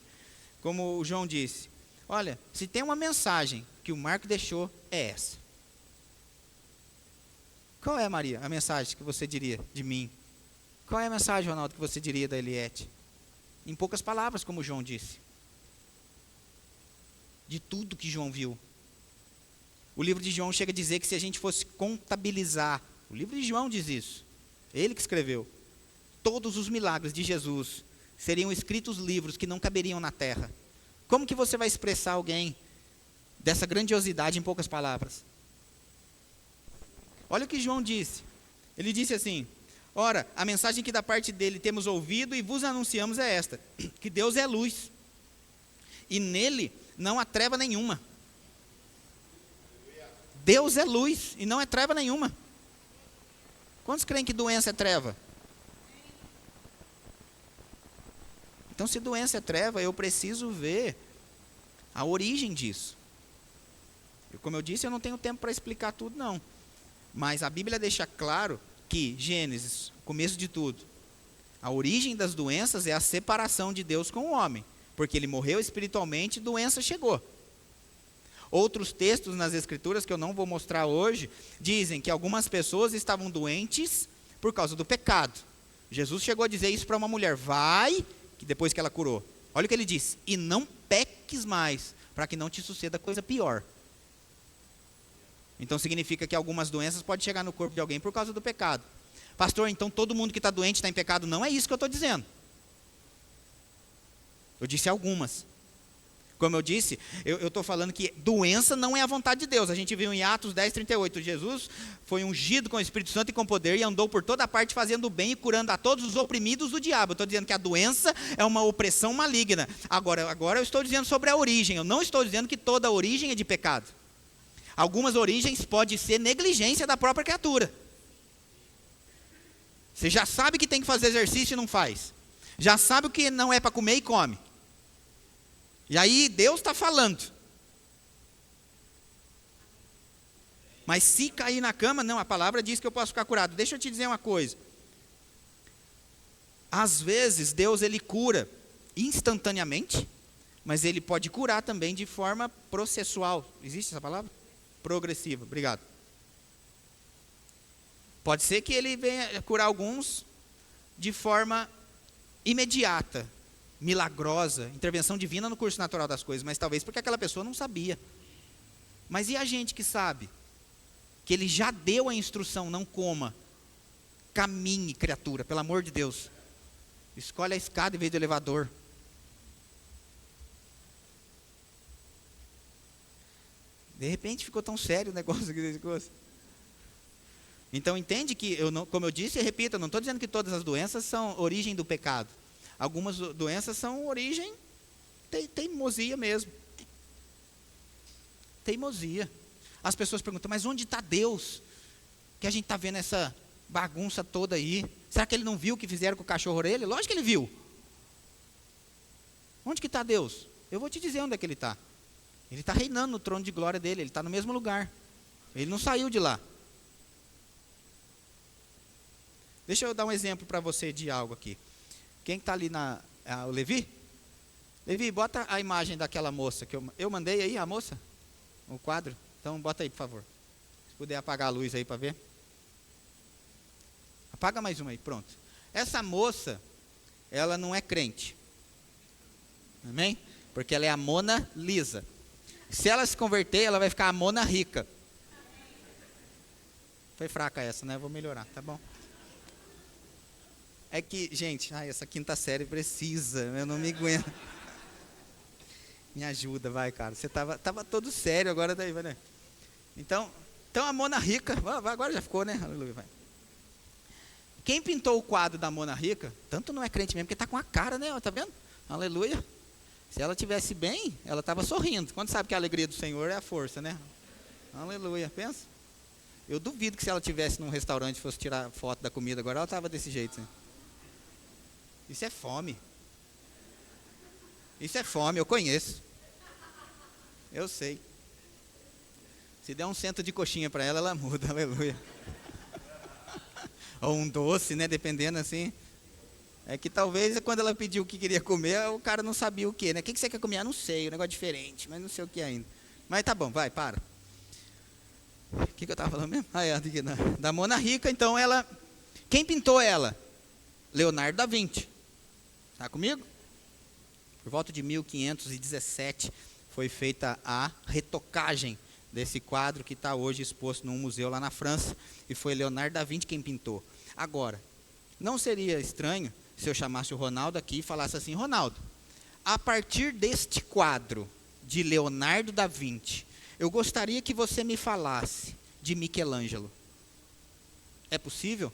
como o João disse: olha, se tem uma mensagem que o Marco deixou, é essa. Qual é, Maria, a mensagem que você diria de mim? Qual é a mensagem, Ronaldo, que você diria da Eliette? Em poucas palavras, como o João disse. De tudo que João viu. O livro de João chega a dizer que se a gente fosse contabilizar, o livro de João diz isso, ele que escreveu, todos os milagres de Jesus seriam escritos livros que não caberiam na terra. Como que você vai expressar alguém dessa grandiosidade em poucas palavras? Olha o que João disse. Ele disse assim: ora, a mensagem que da parte dele temos ouvido e vos anunciamos é esta, que Deus é luz, e nele não há treva nenhuma. Deus é luz e não é treva nenhuma. Quantos creem que doença é treva? Então, se doença é treva, eu preciso ver a origem disso. Como eu disse, eu não tenho tempo para explicar tudo, não. Mas a Bíblia deixa claro que Gênesis, começo de tudo, a origem das doenças é a separação de Deus com o homem. Porque ele morreu espiritualmente, doença chegou. Outros textos nas Escrituras, que eu não vou mostrar hoje, dizem que algumas pessoas estavam doentes por causa do pecado. Jesus chegou a dizer isso para uma mulher: vai, que depois que ela curou. Olha o que ele disse: e não peques mais, para que não te suceda coisa pior. Então significa que algumas doenças podem chegar no corpo de alguém por causa do pecado. Pastor, então todo mundo que está doente está em pecado? Não é isso que eu estou dizendo. Eu disse algumas. Como eu disse, eu estou falando que doença não é a vontade de Deus. A gente viu em Atos 10:38, Jesus foi ungido com o Espírito Santo e com poder e andou por toda parte fazendo o bem e curando a todos os oprimidos do diabo. Eu estou dizendo que a doença é uma opressão maligna. Agora eu estou dizendo sobre a origem. Eu não estou dizendo que toda origem é de pecado. Algumas origens podem ser negligência da própria criatura. Você já sabe que tem que fazer exercício e não faz. Já sabe o que não é para comer e come. E aí Deus está falando. Mas se cair na cama, não, a palavra diz que eu posso ficar curado. Deixa eu te dizer uma coisa. Às vezes Deus ele cura instantaneamente, mas ele pode curar também de forma processual. Existe essa palavra? Progressiva, obrigado. Pode ser que ele venha curar alguns de forma imediata, milagrosa, intervenção divina no curso natural das coisas, mas talvez porque aquela pessoa não sabia. Mas e a gente que sabe? Que ele já deu a instrução: não coma, caminhe, criatura, pelo amor de Deus. Escolhe a escada em vez do elevador. De repente ficou tão sério o negócio que coisa. Então entende que, como eu disse e repito, eu não estou dizendo que todas as doenças são origem do pecado. Algumas doenças são origem teimosia mesmo. Teimosia. As pessoas perguntam: mas onde está Deus? Que a gente está vendo essa bagunça toda aí. Será que ele não viu o que fizeram com o cachorro dele? Lógico que ele viu. Onde que está Deus? Eu vou te dizer onde é que ele está. Ele está reinando no trono de glória dele. Ele está no mesmo lugar. Ele não saiu de lá. Deixa eu dar um exemplo para você de algo aqui. Quem está ali o Levi? Levi, bota a imagem daquela moça que eu mandei aí, a moça. o quadro? Então bota aí, por favor. Se puder apagar a luz aí para ver. Apaga mais uma aí, pronto. Essa moça, ela não é crente. Amém? Porque ela é a Mona Lisa. Se ela se converter, ela vai ficar a Mona Rica. Foi fraca essa, né? Vou melhorar, tá bom? É que, gente, essa quinta série precisa, eu não me aguento. Me ajuda, vai, cara. Você tava todo sério agora, daí, vai, né? Então a Mona Rica, agora já ficou, né? Aleluia, vai. Quem pintou o quadro da Mona Rica, tanto não é crente mesmo, porque tá com a cara, né? Tá vendo? Aleluia. Se ela tivesse bem, ela estava sorrindo. Quando sabe que a alegria do Senhor é a força, né? Aleluia, pensa. Eu duvido que se ela tivesse num restaurante e fosse tirar foto da comida agora, ela estava desse jeito, né? Isso é fome. Isso é fome, eu conheço. Eu sei. Se der um cento de coxinha para ela muda, aleluia. Ou um doce, né, dependendo assim. É que talvez quando ela pediu o que queria comer, o cara não sabia o que, né? O que você quer comer? Ah, não sei, um negócio diferente, mas não sei o que ainda. Mas tá bom, vai, para. O que eu estava falando mesmo? Da Mona Rica, então ela... Quem pintou ela? Leonardo da Vinci. Está comigo? Por volta de 1517 foi feita a retocagem desse quadro que está hoje exposto num museu lá na França. E foi Leonardo da Vinci quem pintou. Agora, não seria estranho se eu chamasse o Ronaldo aqui e falasse assim: Ronaldo, a partir deste quadro de Leonardo da Vinci, eu gostaria que você me falasse de Michelangelo. É possível?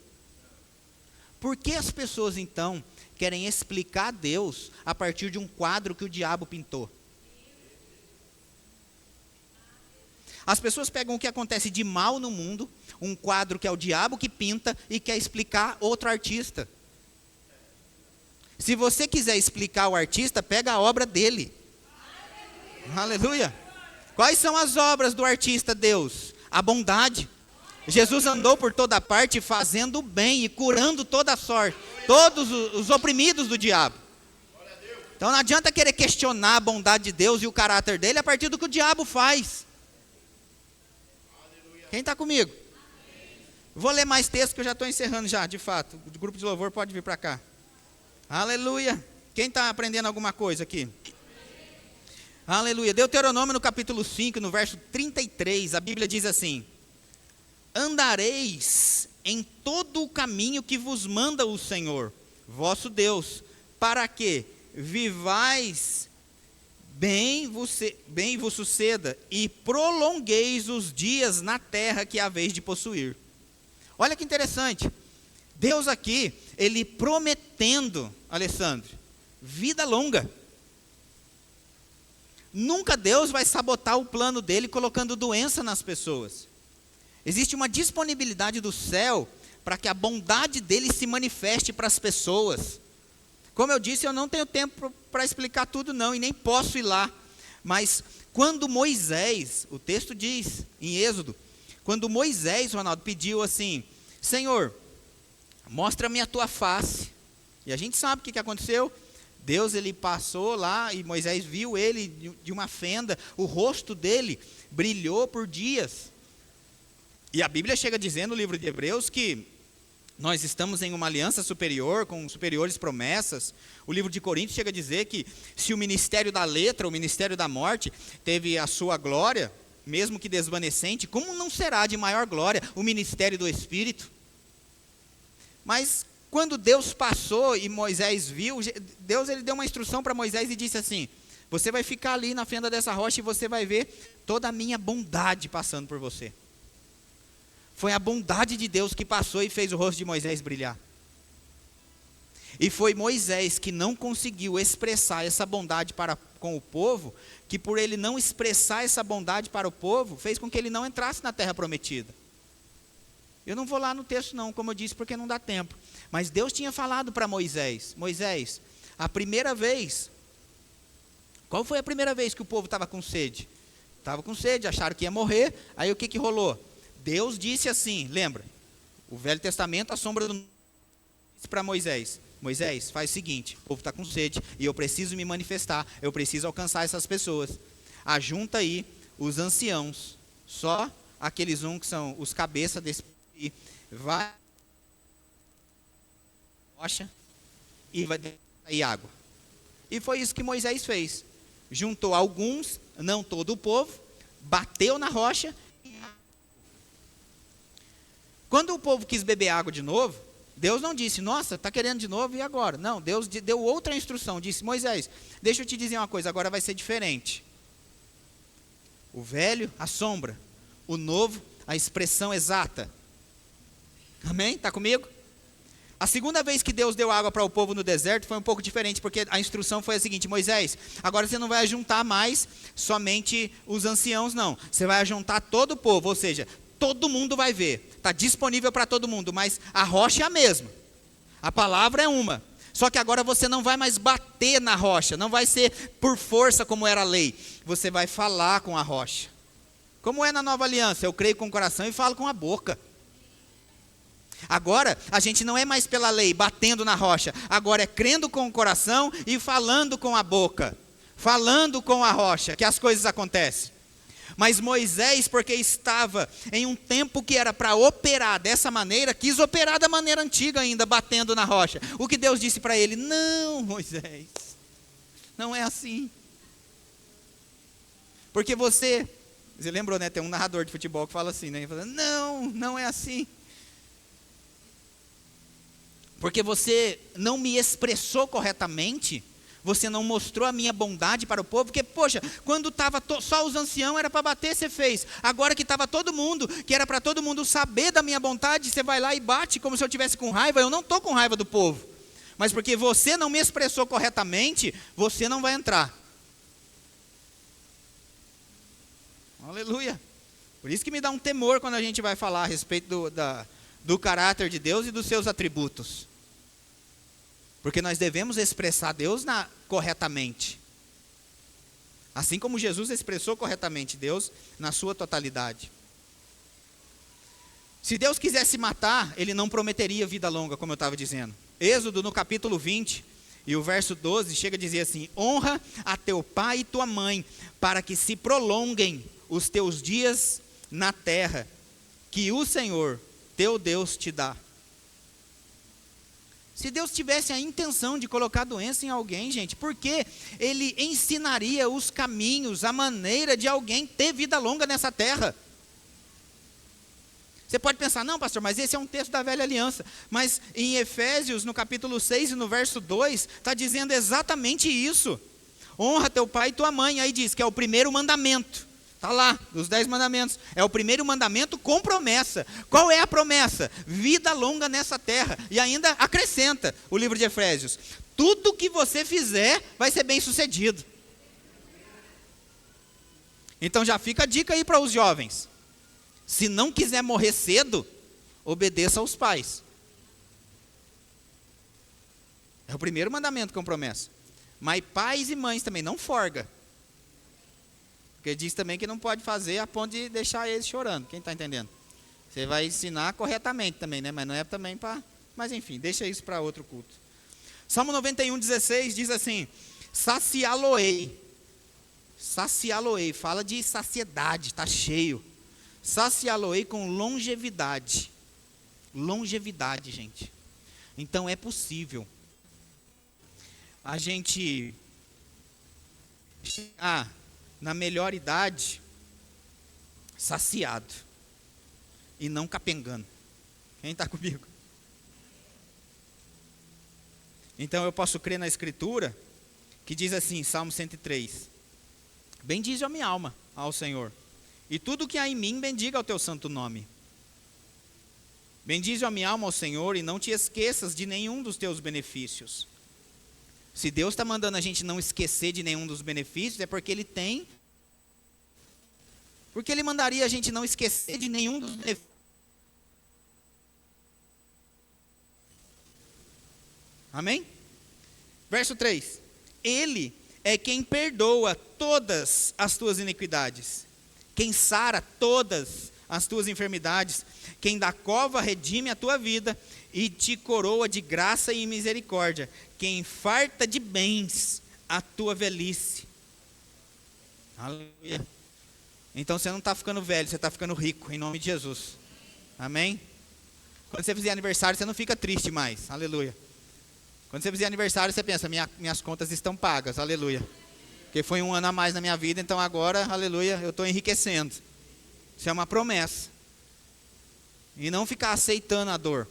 Por que as pessoas então querem explicar a Deus a partir de um quadro que o diabo pintou? As pessoas pegam o que acontece de mal no mundo, um quadro que é o diabo que pinta, e quer explicar outro artista. Se você quiser explicar o artista, pega a obra dele. Aleluia. Quais são as obras do artista Deus? A bondade. Jesus andou por toda parte fazendo o bem e curando toda a sorte, todos os oprimidos do diabo. Então não adianta querer questionar a bondade de Deus e o caráter dele a partir do que o diabo faz. Quem está comigo? Vou ler mais texto que eu já estou encerrando já, de fato. O grupo de louvor pode vir para cá. Aleluia. Quem está aprendendo alguma coisa aqui? Aleluia. Deuteronômio no capítulo 5, no verso 33, a Bíblia diz assim: andareis em todo o caminho que vos manda o Senhor, vosso Deus, para que vivais bem vos suceda e prolongueis os dias na terra que haveis de possuir. Olha que interessante. Deus aqui, ele prometendo, Alessandro, vida longa. Nunca Deus vai sabotar o plano dele colocando doença nas pessoas. Existe uma disponibilidade do céu para que a bondade dele se manifeste para as pessoas. Como eu disse, eu não tenho tempo para explicar tudo não, e nem posso ir lá. Mas quando Moisés, o texto diz em Êxodo, quando Moisés, Ronaldo, pediu assim: Senhor, mostra-me a tua face. E a gente sabe o que aconteceu. Deus, ele passou lá e Moisés viu ele de uma fenda, o rosto dele brilhou por dias. E a Bíblia chega dizendo no livro de Hebreus que nós estamos em uma aliança superior, com superiores promessas. O livro de Coríntios chega a dizer que se o ministério da letra, o ministério da morte, teve a sua glória, mesmo que desvanecente, como não será de maior glória o ministério do Espírito? Mas quando Deus passou e Moisés viu, Deus, ele deu uma instrução para Moisés e disse assim: você vai ficar ali na fenda dessa rocha e você vai ver toda a minha bondade passando por você. Foi a bondade de Deus que passou e fez o rosto de Moisés brilhar. E foi Moisés que não conseguiu expressar essa bondade para com o povo, que por ele não expressar essa bondade para o povo, fez com que ele não entrasse na terra prometida. Eu não vou lá no texto não, como eu disse, porque não dá tempo. Mas Deus tinha falado para Moisés: Moisés, a primeira vez, qual foi a primeira vez que o povo estava com sede? Estava com sede, acharam que ia morrer, aí o que rolou? Deus disse assim, lembra? O Velho Testamento, a sombra do... disse para Moisés: Moisés, faz o seguinte, o povo está com sede, e eu preciso me manifestar, eu preciso alcançar essas pessoas. Ajunta aí os anciãos, só aqueles que são os cabeças desse e vai rocha e vai sair água. E foi isso que Moisés fez. Juntou alguns, não todo o povo, bateu na rocha. Quando o povo quis beber água de novo, Deus não disse, nossa, está querendo de novo, e agora? Não, Deus deu outra instrução, disse, Moisés, deixa eu te dizer uma coisa, agora vai ser diferente. O velho, a sombra, o novo, a expressão exata. Amém? Está comigo? A segunda vez que Deus deu água para o povo no deserto foi um pouco diferente, porque a instrução foi a seguinte, Moisés, agora você não vai ajuntar mais somente os anciãos, não. Você vai ajuntar todo o povo, ou seja, todo mundo vai ver. Está disponível para todo mundo, mas a rocha é a mesma. A palavra é uma. Só que agora você não vai mais bater na rocha, não vai ser por força como era a lei. Você vai falar com a rocha. Como é na nova aliança? Eu creio com o coração e falo com a boca. Agora, a gente não é mais pela lei, batendo na rocha. Agora é crendo com o coração e falando com a boca. Falando com a rocha, que as coisas acontecem. Mas Moisés, porque estava em um tempo que era para operar dessa maneira, quis operar da maneira antiga ainda, batendo na rocha. O que Deus disse para ele? Não, Moisés, não é assim. Porque você lembrou, né? Tem um narrador de futebol que fala assim, né? Ele fala, não é assim. Porque você não me expressou corretamente, você não mostrou a minha bondade para o povo, porque, poxa, quando estava só os anciãos era para bater, você fez. Agora que estava todo mundo, que era para todo mundo saber da minha bondade, você vai lá e bate como se eu tivesse com raiva. Eu não estou com raiva do povo, mas porque você não me expressou corretamente, você não vai entrar. Aleluia. Por isso que me dá um temor quando a gente vai falar a respeito do caráter de Deus e dos seus atributos. Porque nós devemos expressar Deus corretamente. Assim como Jesus expressou corretamente Deus na sua totalidade. Se Deus quisesse matar, Ele não prometeria vida longa, como eu estava dizendo. Êxodo, no capítulo 20, e o verso 12, chega a dizer assim, honra a teu pai e tua mãe, para que se prolonguem os teus dias na terra, que o Senhor, teu Deus, te dá. Se Deus tivesse a intenção de colocar doença em alguém, gente, por que Ele ensinaria os caminhos, a maneira de alguém ter vida longa nessa terra? Você pode pensar, não, pastor, mas esse é um texto da velha aliança. Mas em Efésios, no capítulo 6 e no verso 2, está dizendo exatamente isso. Honra teu pai e tua mãe, aí diz que é o primeiro mandamento. Está lá, dos 10 mandamentos. É o primeiro mandamento com promessa. Qual é a promessa? Vida longa nessa terra. E ainda acrescenta o livro de Efésios. Tudo que você fizer vai ser bem sucedido. Então já fica a dica aí para os jovens. Se não quiser morrer cedo, obedeça aos pais. É o primeiro mandamento com promessa. Mas pais e mães também, não forga. Porque diz também que não pode fazer a ponto de deixar eles chorando. Quem está entendendo? Você vai ensinar corretamente também, né? Mas não é também para... Mas enfim, deixa isso para outro culto. Salmo 91:16 diz assim, saciá-lo-ei. Saciá-lo-ei, fala de saciedade, está cheio. Saciá-lo-ei com longevidade. Longevidade, gente. Então é possível a gente chegar na melhor idade, saciado, e não capengando. Quem está comigo? Então eu posso crer na Escritura, que diz assim, Salmo 103, bendize a minha alma ao Senhor, e tudo que há em mim, bendiga ao teu santo nome. Bendize a minha alma ao Senhor, e não te esqueças de nenhum dos teus benefícios. Se Deus está mandando a gente não esquecer de nenhum dos benefícios, é porque Ele tem. Porque Ele mandaria a gente não esquecer de nenhum dos benefícios. Amém? Verso 3. Ele é quem perdoa todas as tuas iniquidades, quem sara todas as tuas enfermidades, quem da cova redime a tua vida e te coroa de graça e misericórdia, quem farta de bens a tua velhice. Aleluia. Então você não está ficando velho, você está ficando rico, em nome de Jesus. Amém? Quando você fizer aniversário, você não fica triste mais. Aleluia. Quando você fizer aniversário, você pensa, minhas contas estão pagas. Aleluia. Porque foi um ano a mais na minha vida, então agora, aleluia, eu estou enriquecendo. Isso é uma promessa. E não ficar aceitando a dor.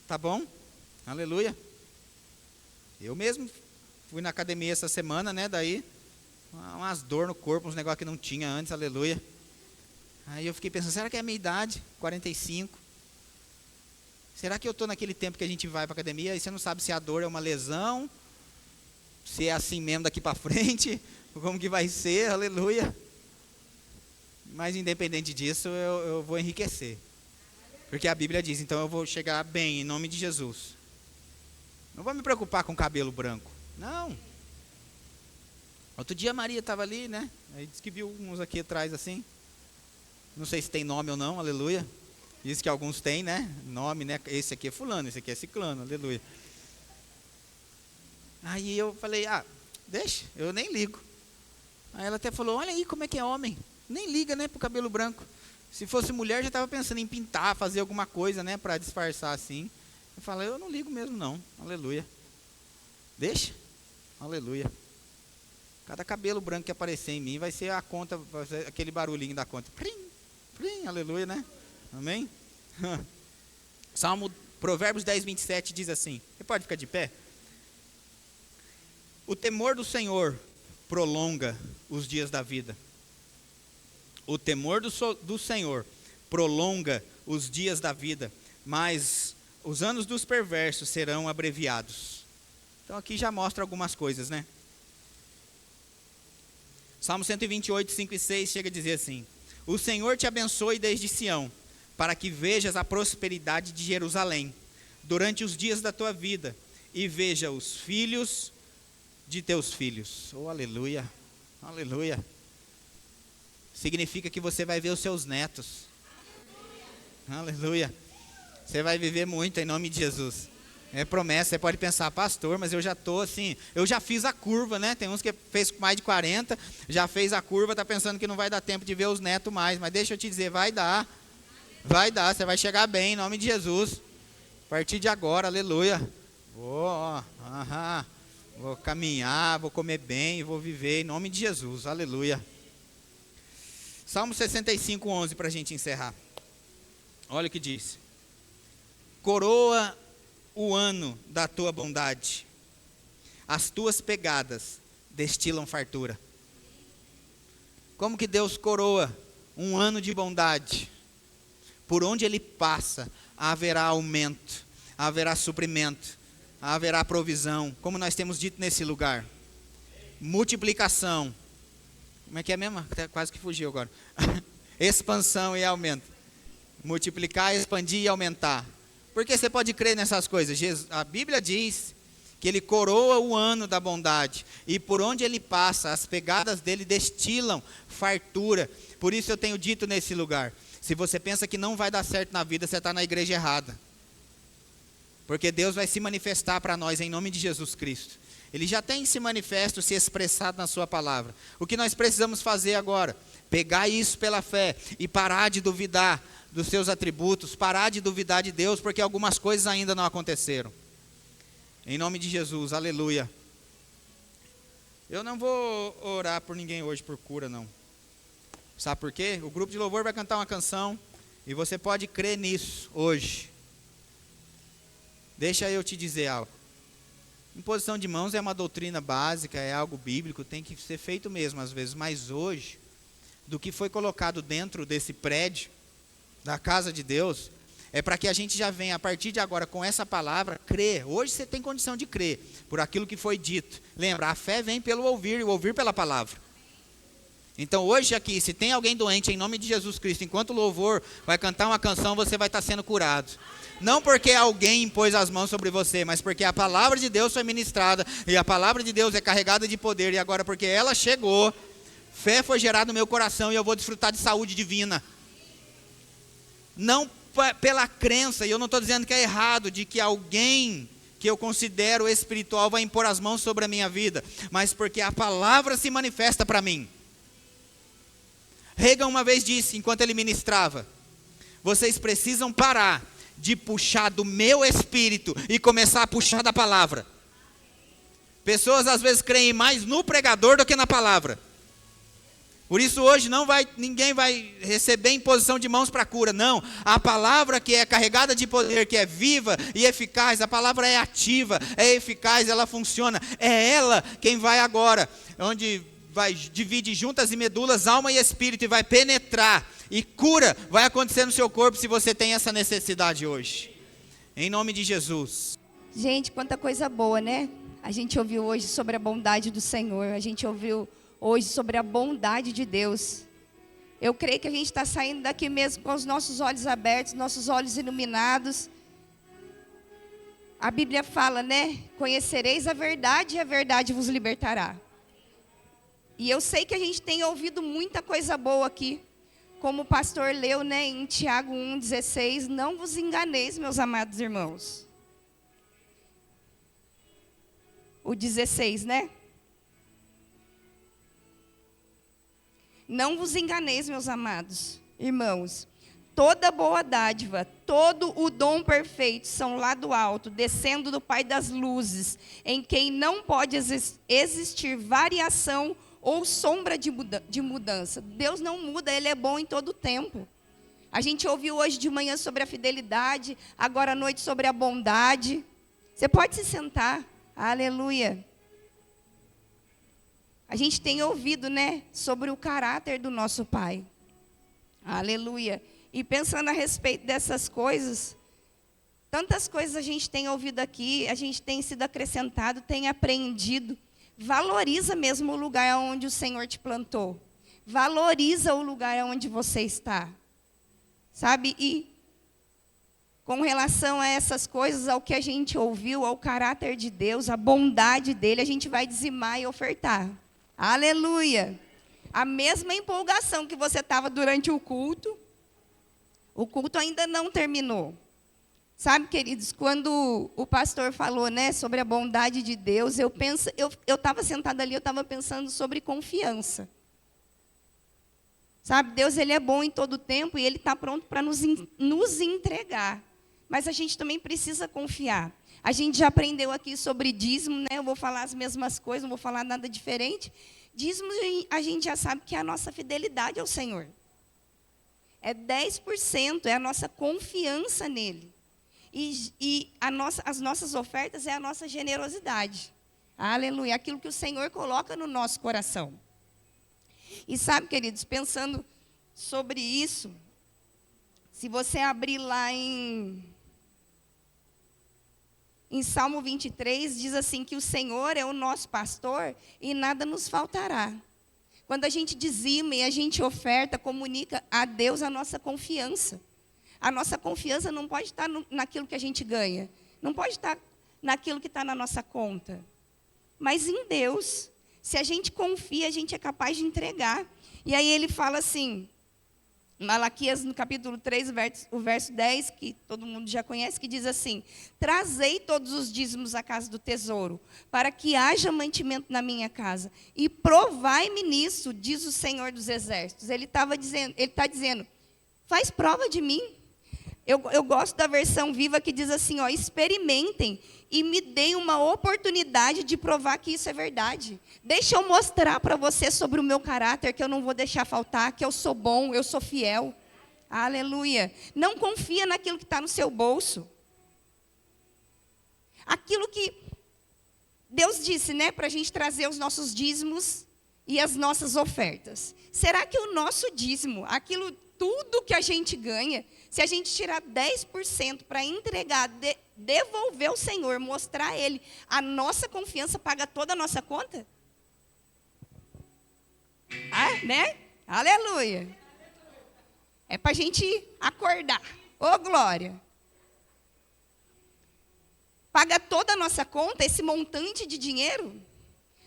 Tá bom? Aleluia. Eu mesmo fui na academia essa semana, né? Daí, umas dor no corpo, uns negócios que não tinha antes, aleluia. Aí eu fiquei pensando, será que é a minha idade? 45. Será que eu estou naquele tempo que a gente vai para a academia e você não sabe se a dor é uma lesão, se é assim mesmo daqui para frente, como que vai ser, aleluia. Mas independente disso, eu vou enriquecer. Porque a Bíblia diz, então eu vou chegar bem, em nome de Jesus. Não vou me preocupar com cabelo branco. Não. Outro dia a Maria estava ali, né? Aí disse que viu uns aqui atrás assim. Não sei se tem nome ou não, aleluia. Diz que alguns têm, né? Nome, né? Esse aqui é fulano, esse aqui é ciclano, aleluia. Aí eu falei, deixa, eu nem ligo. Aí ela até falou, olha aí como é que é homem. Nem liga, né, pro cabelo branco. Se fosse mulher, já estava pensando em pintar, fazer alguma coisa, né, para disfarçar assim. Eu falei, eu não ligo mesmo não, aleluia. Deixa, aleluia. Cada cabelo branco que aparecer em mim vai ser a conta, vai ser aquele barulhinho da conta. Prim, prim, aleluia, né? Amém? Provérbios 10, 27 diz assim, você pode ficar de pé? O temor do Senhor prolonga os dias da vida. O temor do Senhor prolonga os dias da vida, mas os anos dos perversos serão abreviados. Então aqui já mostra algumas coisas, né? Salmo 128, 5 e 6 chega a dizer assim: o Senhor te abençoe desde Sião, para que vejas a prosperidade de Jerusalém, durante os dias da tua vida, e veja os filhos de teus filhos. Oh, aleluia, aleluia. Significa que você vai ver os seus netos. Aleluia. Você vai viver muito em nome de Jesus. É promessa, você pode pensar, pastor, mas eu já estou assim, eu já fiz a curva, né? Tem uns que fez mais de 40, já fez a curva, está pensando que não vai dar tempo de ver os netos mais. Mas deixa eu te dizer, vai dar, você vai chegar bem em nome de Jesus. A partir de agora, aleluia. Vou caminhar, vou comer bem, vou viver em nome de Jesus, aleluia. Salmo 65, 11 para a gente encerrar. Olha o que diz: coroa o ano da tua bondade, as tuas pegadas destilam fartura. Como que Deus coroa um ano de bondade? Por onde Ele passa, haverá aumento, haverá suprimento, haverá provisão, como nós temos dito nesse lugar. Multiplicação. Como é que é mesmo? Até quase que fugiu agora. Expansão e aumento. Multiplicar, expandir e aumentar. Porque você pode crer nessas coisas. A Bíblia diz que Ele coroa o ano da bondade. E por onde Ele passa, as pegadas dele destilam fartura. Por isso eu tenho dito nesse lugar: se você pensa que não vai dar certo na vida, você está na igreja errada. Porque Deus vai se manifestar para nós em nome de Jesus Cristo. Ele já tem se manifesto, se expressado na sua palavra. O que nós precisamos fazer agora? Pegar isso pela fé e parar de duvidar dos seus atributos, parar de duvidar de Deus, porque algumas coisas ainda não aconteceram. Em nome de Jesus, aleluia. Eu não vou orar por ninguém hoje por cura, não. Sabe por quê? O grupo de louvor vai cantar uma canção e você pode crer nisso hoje. Deixa eu te dizer algo. Imposição de mãos é uma doutrina básica, é algo bíblico, tem que ser feito mesmo às vezes. Mas hoje, do que foi colocado dentro desse prédio, da casa de Deus, é para que a gente já venha a partir de agora com essa palavra, crer. Hoje você tem condição de crer por aquilo que foi dito. Lembra, a fé vem pelo ouvir e o ouvir pela palavra. Então hoje aqui, se tem alguém doente em nome de Jesus Cristo, enquanto o louvor vai cantar uma canção, você vai estar sendo curado. Não porque alguém impôs as mãos sobre você, mas porque a palavra de Deus foi ministrada, e a palavra de Deus é carregada de poder, e agora porque ela chegou, fé foi gerada no meu coração, e eu vou desfrutar de saúde divina. Não pela crença, e eu não estou dizendo que é errado, de que alguém que eu considero espiritual vai impor as mãos sobre a minha vida, mas porque a palavra se manifesta para mim. Reagan uma vez disse, enquanto ele ministrava: vocês precisam parar de puxar do meu espírito e começar a puxar da palavra. Pessoas às vezes creem mais no pregador do que na palavra. Por isso hoje ninguém vai receber imposição de mãos para cura, não. A palavra que é carregada de poder, que é viva e eficaz, a palavra é ativa, é eficaz, ela funciona. É ela quem vai agora, onde vai dividir juntas e medulas, alma e espírito, e vai penetrar. E cura vai acontecer no seu corpo se você tem essa necessidade hoje. Em nome de Jesus. Gente, quanta coisa boa, né? A gente ouviu hoje sobre a bondade do Senhor. A gente ouviu hoje sobre a bondade de Deus. Eu creio que a gente está saindo daqui mesmo com os nossos olhos abertos, nossos olhos iluminados. A Bíblia fala, né? Conhecereis a verdade e a verdade vos libertará. E eu sei que a gente tem ouvido muita coisa boa aqui. Como o pastor leu, né, em Tiago 1,16, não vos enganeis, meus amados irmãos. O 16, né? Não vos enganeis, meus amados irmãos. Toda boa dádiva, todo o dom perfeito são lá do alto, descendo do Pai das luzes, em quem não pode existir variação ou sombra de mudança. Deus não muda, Ele é bom em todo o tempo. A gente ouviu hoje de manhã sobre a fidelidade, agora à noite sobre a bondade. Você pode se sentar. Aleluia. A gente tem ouvido, né, sobre o caráter do nosso Pai. Aleluia. E pensando a respeito dessas coisas, tantas coisas a gente tem ouvido aqui, a gente tem sido acrescentado, tem aprendido. Valoriza mesmo o lugar onde o Senhor te plantou. Valoriza o lugar onde você está. Sabe? E com relação a essas coisas, ao que a gente ouviu, ao caráter de Deus, a bondade dele, a gente vai dizimar e ofertar. Aleluia! A mesma empolgação que você estava durante o culto ainda não terminou. Sabe, queridos, quando o pastor falou, né, sobre a bondade de Deus, eu estava sentada ali, eu estava pensando sobre confiança. Sabe, Deus, Ele é bom em todo tempo e Ele está pronto para nos entregar. Mas a gente também precisa confiar. A gente já aprendeu aqui sobre dízimo, né? Eu vou falar as mesmas coisas, não vou falar nada diferente. Dízimo, a gente já sabe que é a nossa fidelidade ao Senhor. É 10%, é a nossa confiança nele. E as nossas ofertas é a nossa generosidade. Aleluia. Aquilo que o Senhor coloca no nosso coração. E sabe, queridos, pensando sobre isso, se você abrir lá em Salmo 23, diz assim, que o Senhor é o nosso pastor e nada nos faltará. Quando a gente dizima e a gente oferta, comunica a Deus a nossa confiança. A nossa confiança não pode estar naquilo que a gente ganha. Não pode estar naquilo que está na nossa conta. Mas em Deus, se a gente confia, a gente é capaz de entregar. E aí ele fala assim, Malaquias, no capítulo 3, o verso 10, que todo mundo já conhece, que diz assim: trazei todos os dízimos à casa do tesouro, para que haja mantimento na minha casa. E provai-me nisso, diz o Senhor dos Exércitos. Ele está dizendo, faz prova de mim. Eu gosto da versão viva que diz assim, ó, experimentem e me deem uma oportunidade de provar que isso é verdade. Deixa eu mostrar para você sobre o meu caráter, que eu não vou deixar faltar, que eu sou bom, eu sou fiel. Aleluia. Não confia naquilo que está no seu bolso. Aquilo que Deus disse, né, para a gente trazer os nossos dízimos e as nossas ofertas. Será que o nosso dízimo, aquilo tudo que a gente ganha, se a gente tirar 10% para entregar, devolver ao Senhor, mostrar a Ele, a nossa confiança paga toda a nossa conta? Ah, né? Aleluia. É para a gente acordar. Ô, glória. Paga toda a nossa conta, esse montante de dinheiro?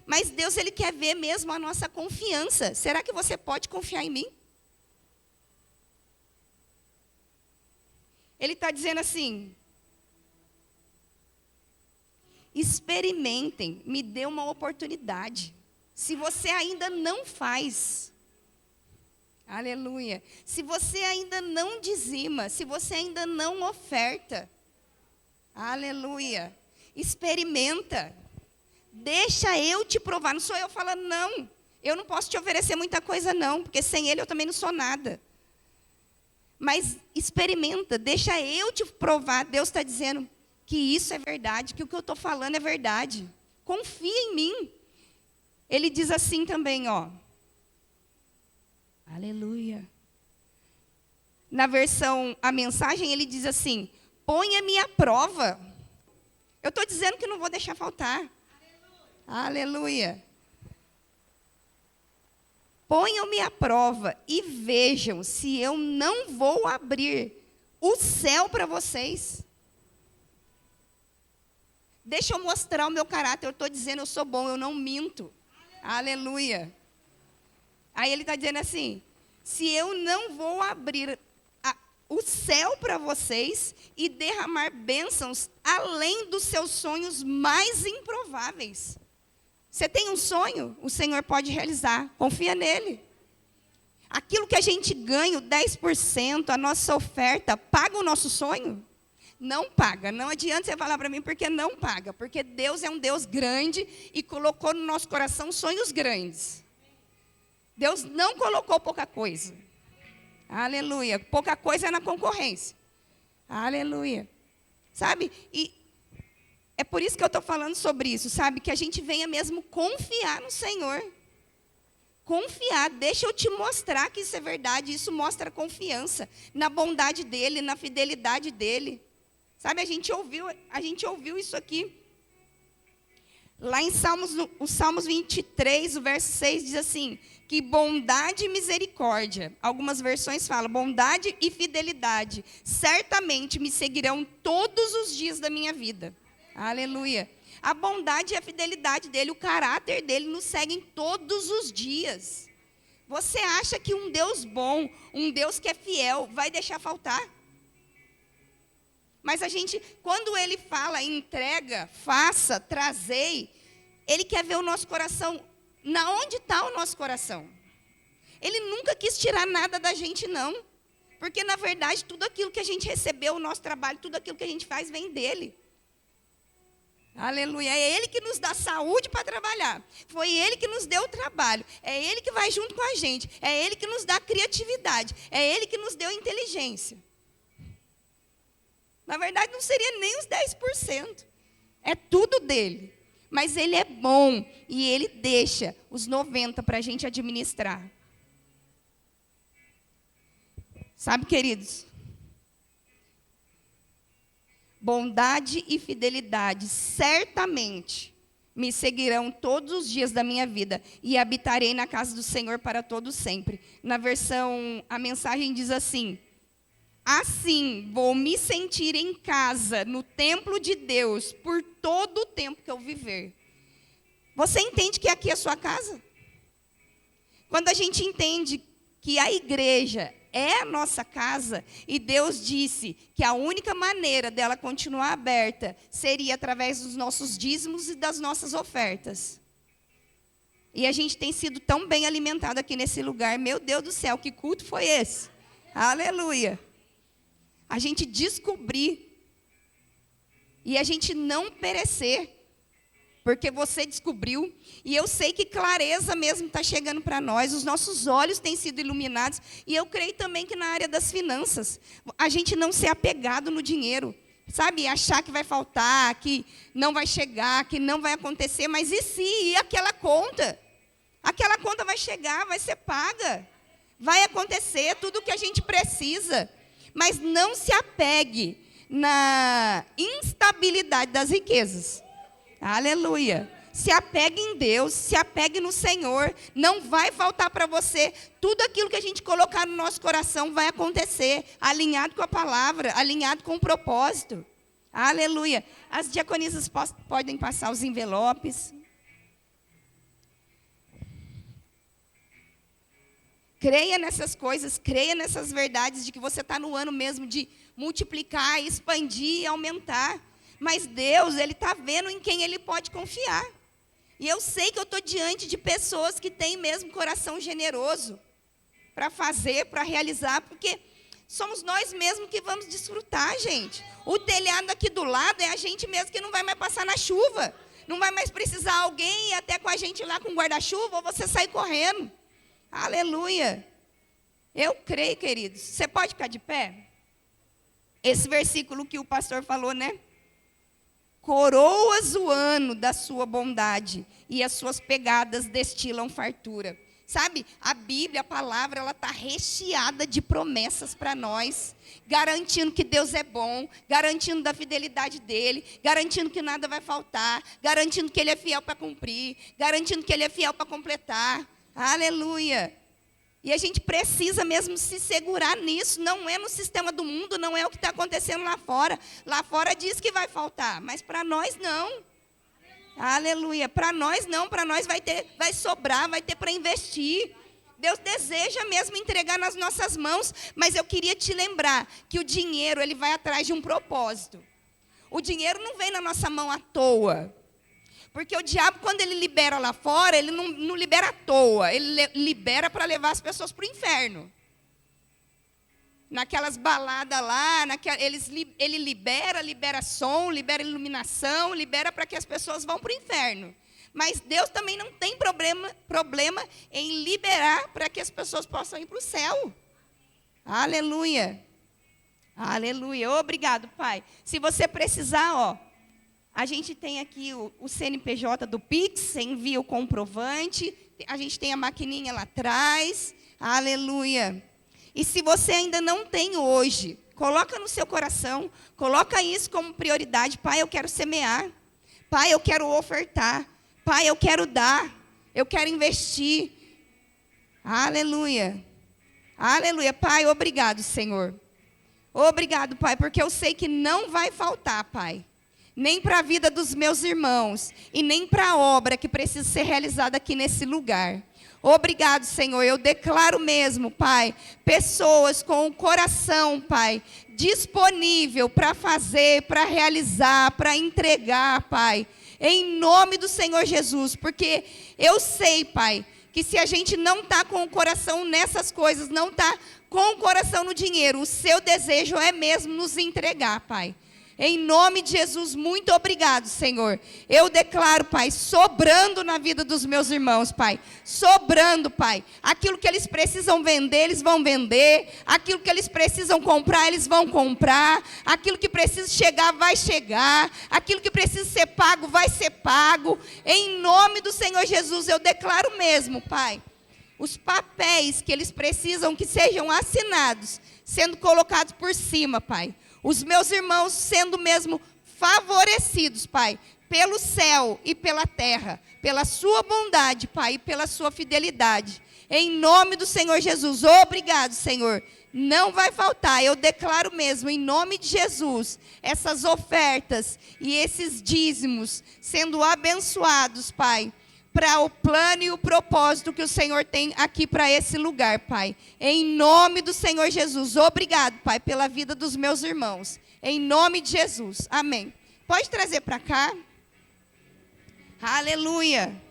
Mas Deus, Ele quer ver mesmo a nossa confiança. Será que você pode confiar em mim? Ele está dizendo assim, experimentem, me dê uma oportunidade. Se você ainda não faz, aleluia. Se você ainda não dizima, se você ainda não oferta, aleluia. Experimenta. Deixa eu te provar. Não sou eu falando, não. Eu não posso te oferecer muita coisa, não, porque sem Ele eu também não sou nada. Mas experimenta, deixa eu te provar. Deus está dizendo que isso é verdade, que o que eu estou falando é verdade. Confia em mim. Ele diz assim também, ó. Aleluia. Na versão, a mensagem, ele diz assim: ponha-me à prova. Eu estou dizendo que não vou deixar faltar. Aleluia. Ponham-me à prova e vejam se eu não vou abrir o céu para vocês. Deixa eu mostrar o meu caráter. Eu estou dizendo, eu sou bom, eu não minto. Aleluia. Aí ele está dizendo assim: se eu não vou abrir o céu para vocês e derramar bênçãos além dos seus sonhos mais improváveis. Você tem um sonho? O Senhor pode realizar. Confia nele. Aquilo que a gente ganha, o 10%, a nossa oferta, paga o nosso sonho? Não paga. Não adianta você falar para mim porque não paga. Porque Deus é um Deus grande e colocou no nosso coração sonhos grandes. Deus não colocou pouca coisa. Aleluia. Pouca coisa é na concorrência. Aleluia. Sabe? E é por isso que eu estou falando sobre isso, sabe? Que a gente venha mesmo confiar no Senhor. Confiar. Deixa eu te mostrar que isso é verdade. Isso mostra confiança na bondade dEle, na fidelidade dEle. Sabe, a gente ouviu isso aqui. Lá em Salmos 23, o verso 6 diz assim: que bondade e misericórdia, algumas versões falam, bondade e fidelidade, certamente me seguirão todos os dias da minha vida. Aleluia. A bondade e a fidelidade dele, o caráter dele nos seguem todos os dias. Você acha que um Deus bom, um Deus que é fiel, vai deixar faltar? Mas a gente, quando ele fala entrega, faça, trazei, ele quer ver o nosso coração. Na onde está o nosso coração? Ele nunca quis tirar nada da gente, não. Porque, na verdade, tudo aquilo que a gente recebeu, o nosso trabalho, tudo aquilo que a gente faz, vem dele. Aleluia. É Ele que nos dá saúde para trabalhar. Foi Ele que nos deu o trabalho. É Ele que vai junto com a gente. É Ele que nos dá criatividade. É Ele que nos deu inteligência. Na verdade, não seria nem os 10%. É tudo dele. Mas Ele é bom e Ele deixa os 90% para a gente administrar. Sabe, queridos? Bondade e fidelidade certamente me seguirão todos os dias da minha vida e habitarei na casa do Senhor para todo sempre. Na versão, a mensagem diz assim: assim vou me sentir em casa no templo de Deus por todo o tempo que eu viver. Você entende que aqui é a sua casa? Quando a gente entende que a igreja é a nossa casa, e Deus disse que a única maneira dela continuar aberta seria através dos nossos dízimos e das nossas ofertas. E a gente tem sido tão bem alimentado aqui nesse lugar. Meu Deus do céu, que culto foi esse? Aleluia. A gente descobrir e a gente não perecer. Porque você descobriu, e eu sei que clareza mesmo está chegando para nós, os nossos olhos têm sido iluminados, e eu creio também que na área das finanças, a gente não ser apegado no dinheiro, sabe? Achar que vai faltar, que não vai chegar, que não vai acontecer, mas e se? E aquela conta? Aquela conta vai chegar, vai ser paga, vai acontecer tudo o que a gente precisa, mas não se apegue na instabilidade das riquezas. Aleluia. Se apegue em Deus, se apegue no Senhor. Não vai faltar para você. Tudo aquilo que a gente colocar no nosso coração vai acontecer. Alinhado com a palavra, alinhado com o propósito. Aleluia. As diaconisas podem passar os envelopes. Creia nessas coisas, creia nessas verdades de que você está no ano mesmo de multiplicar, expandir e aumentar. Mas Deus, Ele está vendo em quem Ele pode confiar. E eu sei que eu estou diante de pessoas que têm mesmo coração generoso para fazer, para realizar, porque somos nós mesmos que vamos desfrutar, gente. O telhado aqui do lado é a gente mesmo que não vai mais passar na chuva. Não vai mais precisar alguém ir até com a gente lá com guarda-chuva ou você sair correndo. Aleluia. Eu creio, queridos. Você pode ficar de pé? Esse versículo que o pastor falou, né? Coroas o ano da sua bondade, e as suas pegadas destilam fartura. Sabe, a Bíblia, a palavra, ela está recheada de promessas para nós, garantindo que Deus é bom, garantindo da fidelidade dEle, garantindo que nada vai faltar, garantindo que Ele é fiel para cumprir, garantindo que Ele é fiel para completar. Aleluia! E a gente precisa mesmo se segurar nisso, não é no sistema do mundo, não é o que está acontecendo lá fora. Lá fora diz que vai faltar, mas para nós não. Aleluia. Para nós não, para nós vai sobrar, vai ter para investir. Deus deseja mesmo entregar nas nossas mãos, mas eu queria te lembrar que o dinheiro, ele vai atrás de um propósito. O dinheiro não vem na nossa mão à toa. Porque o diabo, quando ele libera lá fora, ele não libera à toa. Ele libera para levar as pessoas para o inferno. Naquelas baladas lá, ele libera som, libera iluminação, libera para que as pessoas vão para o inferno. Mas Deus também não tem problema em liberar para que as pessoas possam ir para o céu. Aleluia. Aleluia. Obrigado, Pai. Se você precisar, a gente tem aqui o CNPJ do Pix, você envia o comprovante, a gente tem a maquininha lá atrás. Aleluia. E se você ainda não tem hoje, coloca no seu coração, coloca isso como prioridade. Pai, eu quero semear. Pai, eu quero ofertar. Pai, eu quero dar. Eu quero investir. Aleluia. Aleluia. Pai, obrigado, Senhor. Obrigado, Pai, porque eu sei que não vai faltar, Pai. Nem para a vida dos meus irmãos, e nem para a obra que precisa ser realizada aqui nesse lugar. Obrigado, Senhor. Eu declaro mesmo, Pai, pessoas com o coração, Pai, disponível para fazer, para realizar, para entregar, Pai, em nome do Senhor Jesus, porque eu sei, Pai, que se a gente não está com o coração nessas coisas, não está com o coração no dinheiro, o seu desejo é mesmo nos entregar, Pai. Em nome de Jesus, muito obrigado, Senhor. Eu declaro, Pai, sobrando na vida dos meus irmãos, Pai. Sobrando, Pai. Aquilo que eles precisam vender, eles vão vender. Aquilo que eles precisam comprar, eles vão comprar. Aquilo que precisa chegar, vai chegar. Aquilo que precisa ser pago, vai ser pago. Em nome do Senhor Jesus, eu declaro mesmo, Pai, os papéis que eles precisam que sejam assinados, sendo colocados por cima, Pai. Os meus irmãos sendo mesmo favorecidos, Pai, pelo céu e pela terra, pela sua bondade, Pai, e pela sua fidelidade. Em nome do Senhor Jesus, obrigado, Senhor. Não vai faltar, eu declaro mesmo, em nome de Jesus, essas ofertas e esses dízimos sendo abençoados, Pai, para o plano e o propósito que o Senhor tem aqui para esse lugar, Pai. Em nome do Senhor Jesus. Obrigado, Pai, pela vida dos meus irmãos. Em nome de Jesus. Amém. Pode trazer para cá. Aleluia.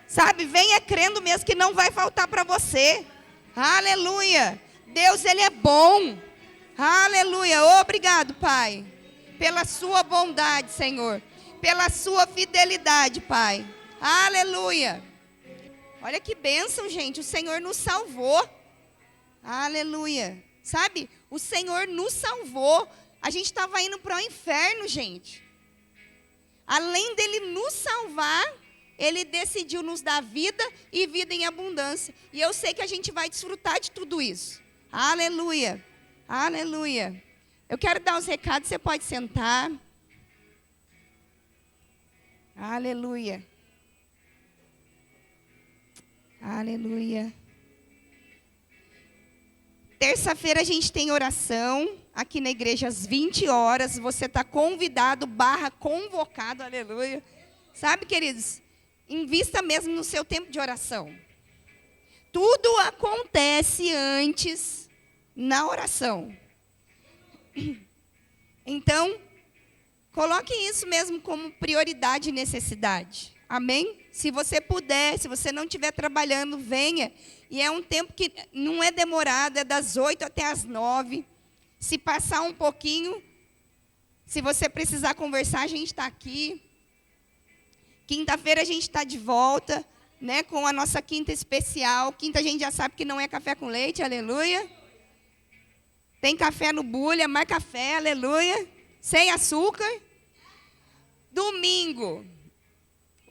Sabe, venha crendo mesmo que não vai faltar para você. Aleluia. Deus, Ele é bom. Aleluia. Obrigado, Pai, pela sua bondade, Senhor. Pela sua fidelidade, Pai. Aleluia. Olha que bênção, gente. O Senhor nos salvou. Aleluia. Sabe? O Senhor nos salvou. A gente estava indo para o inferno, gente. Além dele nos salvar, Ele decidiu nos dar vida e vida em abundância. E eu sei que a gente vai desfrutar de tudo isso. Aleluia. Aleluia. Eu quero dar uns recados, você pode sentar. Aleluia. Aleluia. Terça-feira a gente tem oração aqui na igreja às 20 horas. Você está convidado, convocado, aleluia. Sabe, queridos, invista mesmo no seu tempo de oração. Tudo acontece antes na oração. Então, coloque isso mesmo como prioridade e necessidade. Amém? Se você puder, se você não estiver trabalhando, venha. E é um tempo que não é demorado, é das 8 até as 9. Se passar um pouquinho, se você precisar conversar, a gente está aqui. Quinta-feira a gente está de volta, né, com a nossa quinta especial. Quinta a gente já sabe que não é café com leite, aleluia. Tem café no bulha, mais café, aleluia. Sem açúcar. Domingo,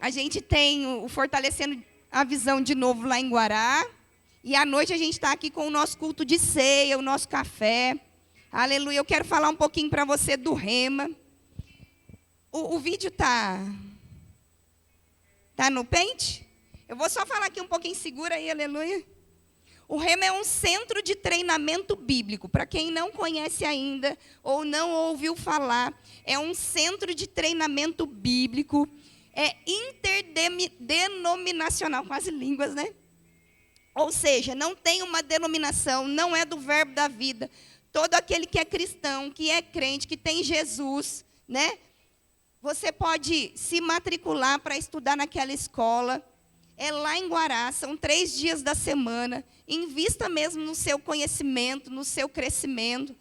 a gente tem o Fortalecendo a Visão de novo lá em Guará. E à noite a gente está aqui com o nosso culto de ceia, o nosso café. Aleluia. Eu quero falar um pouquinho para você do Rema. O vídeo está no pente? Eu vou só falar aqui um pouquinho, segura aí, aleluia. O Rema é um centro de treinamento bíblico. Para quem não conhece ainda ou não ouviu falar, é um centro de treinamento bíblico, é interdenominacional, quase línguas, né? Ou seja, não tem uma denominação, não é do verbo da vida. Todo aquele que é cristão, que é crente, que tem Jesus, né? Você pode se matricular para estudar naquela escola. É lá em Guará, são 3 dias da semana. Invista mesmo no seu conhecimento, no seu crescimento.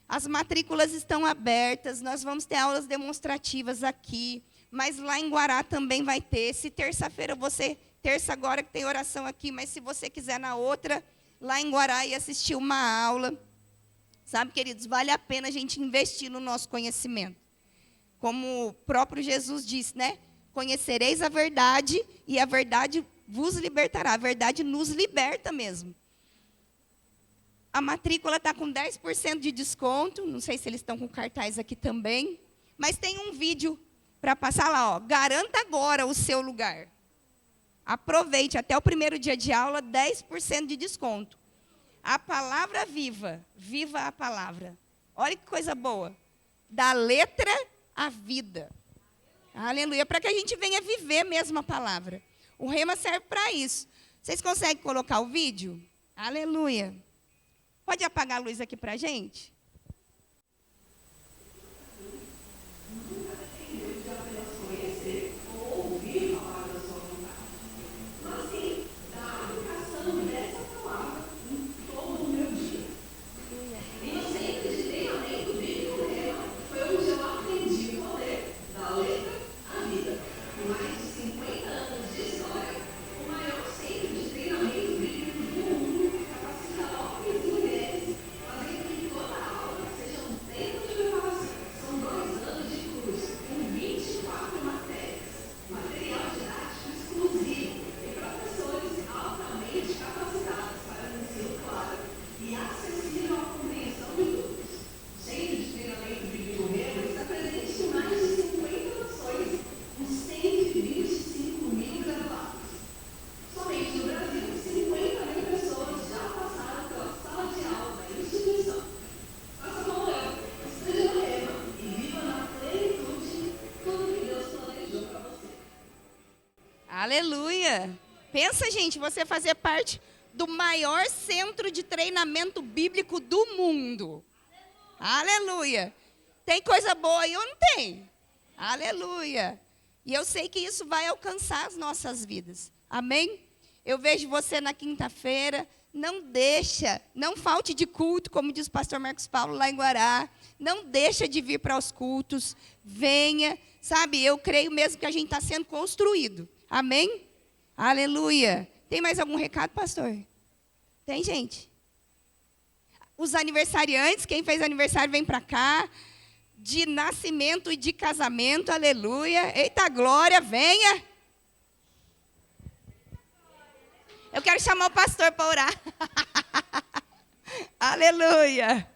As matrículas estão abertas, nós vamos ter aulas demonstrativas aqui. Mas lá em Guará também vai ter. Se terça-feira terça agora que tem oração aqui, mas se você quiser na outra, lá em Guará e assistir uma aula. Sabe, queridos, vale a pena a gente investir no nosso conhecimento. Como o próprio Jesus disse, né? Conhecereis a verdade e a verdade vos libertará. A verdade nos liberta mesmo. A matrícula está com 10% de desconto. Não sei se eles estão com cartaz aqui também. Mas tem um vídeo para passar lá. Ó. Garanta agora o seu lugar. Aproveite até o primeiro dia de aula, 10% de desconto. A palavra viva. Viva a palavra. Olha que coisa boa. Da letra à vida. Aleluia. Para que a gente venha viver mesmo a palavra. O Rema serve para isso. Vocês conseguem colocar o vídeo? Aleluia. Pode apagar a luz aqui para a gente? Aleluia. Pensa, gente, você fazer parte do maior centro de treinamento bíblico do mundo. Aleluia. Tem coisa boa aí ou não tem? Aleluia. E eu sei que isso vai alcançar as nossas vidas. Amém? Eu vejo você na quinta-feira. Não falte de culto, como diz o pastor Marcos Paulo lá em Guará. Não deixa de vir para os cultos. Venha. Sabe, eu creio mesmo que a gente está sendo construído. Amém? Aleluia. Tem mais algum recado, pastor? Tem, gente? Os aniversariantes, quem fez aniversário vem para cá. De nascimento e de casamento, aleluia. Eita glória, venha. Eu quero chamar o pastor para orar. Aleluia.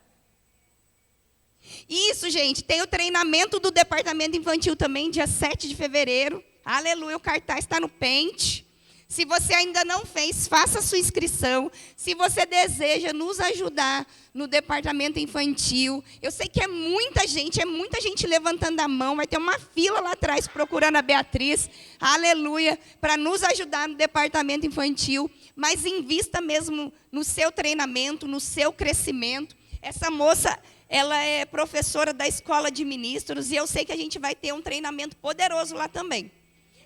Isso, gente, tem o treinamento do departamento infantil também, dia 7 de fevereiro. Aleluia, o cartaz está no pente. Se você ainda não fez, faça a sua inscrição. Se você deseja nos ajudar no departamento infantil, eu sei que é muita gente levantando a mão. Vai ter uma fila lá atrás procurando a Beatriz, aleluia, para nos ajudar no departamento infantil. Mas invista mesmo no seu treinamento, no seu crescimento. Essa moça ela é professora da escola de ministros, e eu sei que a gente vai ter um treinamento poderoso lá também.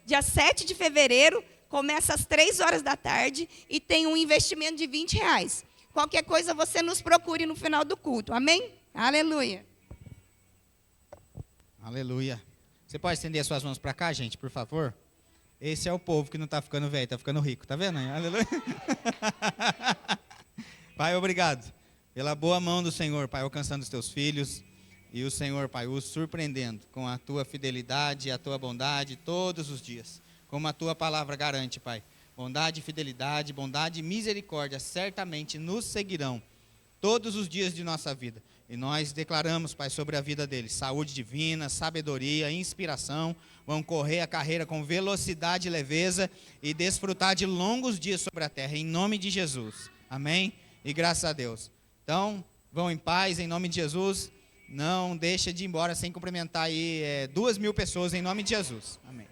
Dia 7 de fevereiro, começa às 3 horas da tarde, e tem um investimento de R$20. Qualquer coisa, você nos procure no final do culto, amém? Aleluia. Aleluia. Você pode estender as suas mãos para cá, gente, por favor? Esse é o povo que não está ficando velho, está ficando rico, tá vendo? Aleluia. Pai, obrigado pela boa mão do Senhor, Pai, alcançando os teus filhos, e o Senhor, Pai, os surpreendendo com a tua fidelidade e a tua bondade todos os dias, como a tua palavra garante, Pai. Bondade e misericórdia certamente nos seguirão todos os dias de nossa vida. E nós declaramos, Pai, sobre a vida deles, saúde divina, sabedoria, inspiração, vão correr a carreira com velocidade e leveza e desfrutar de longos dias sobre a terra, em nome de Jesus. Amém? E graças a Deus. Então, vão em paz, em nome de Jesus. Não deixa de ir embora sem cumprimentar aí 2.000 pessoas, em nome de Jesus. Amém.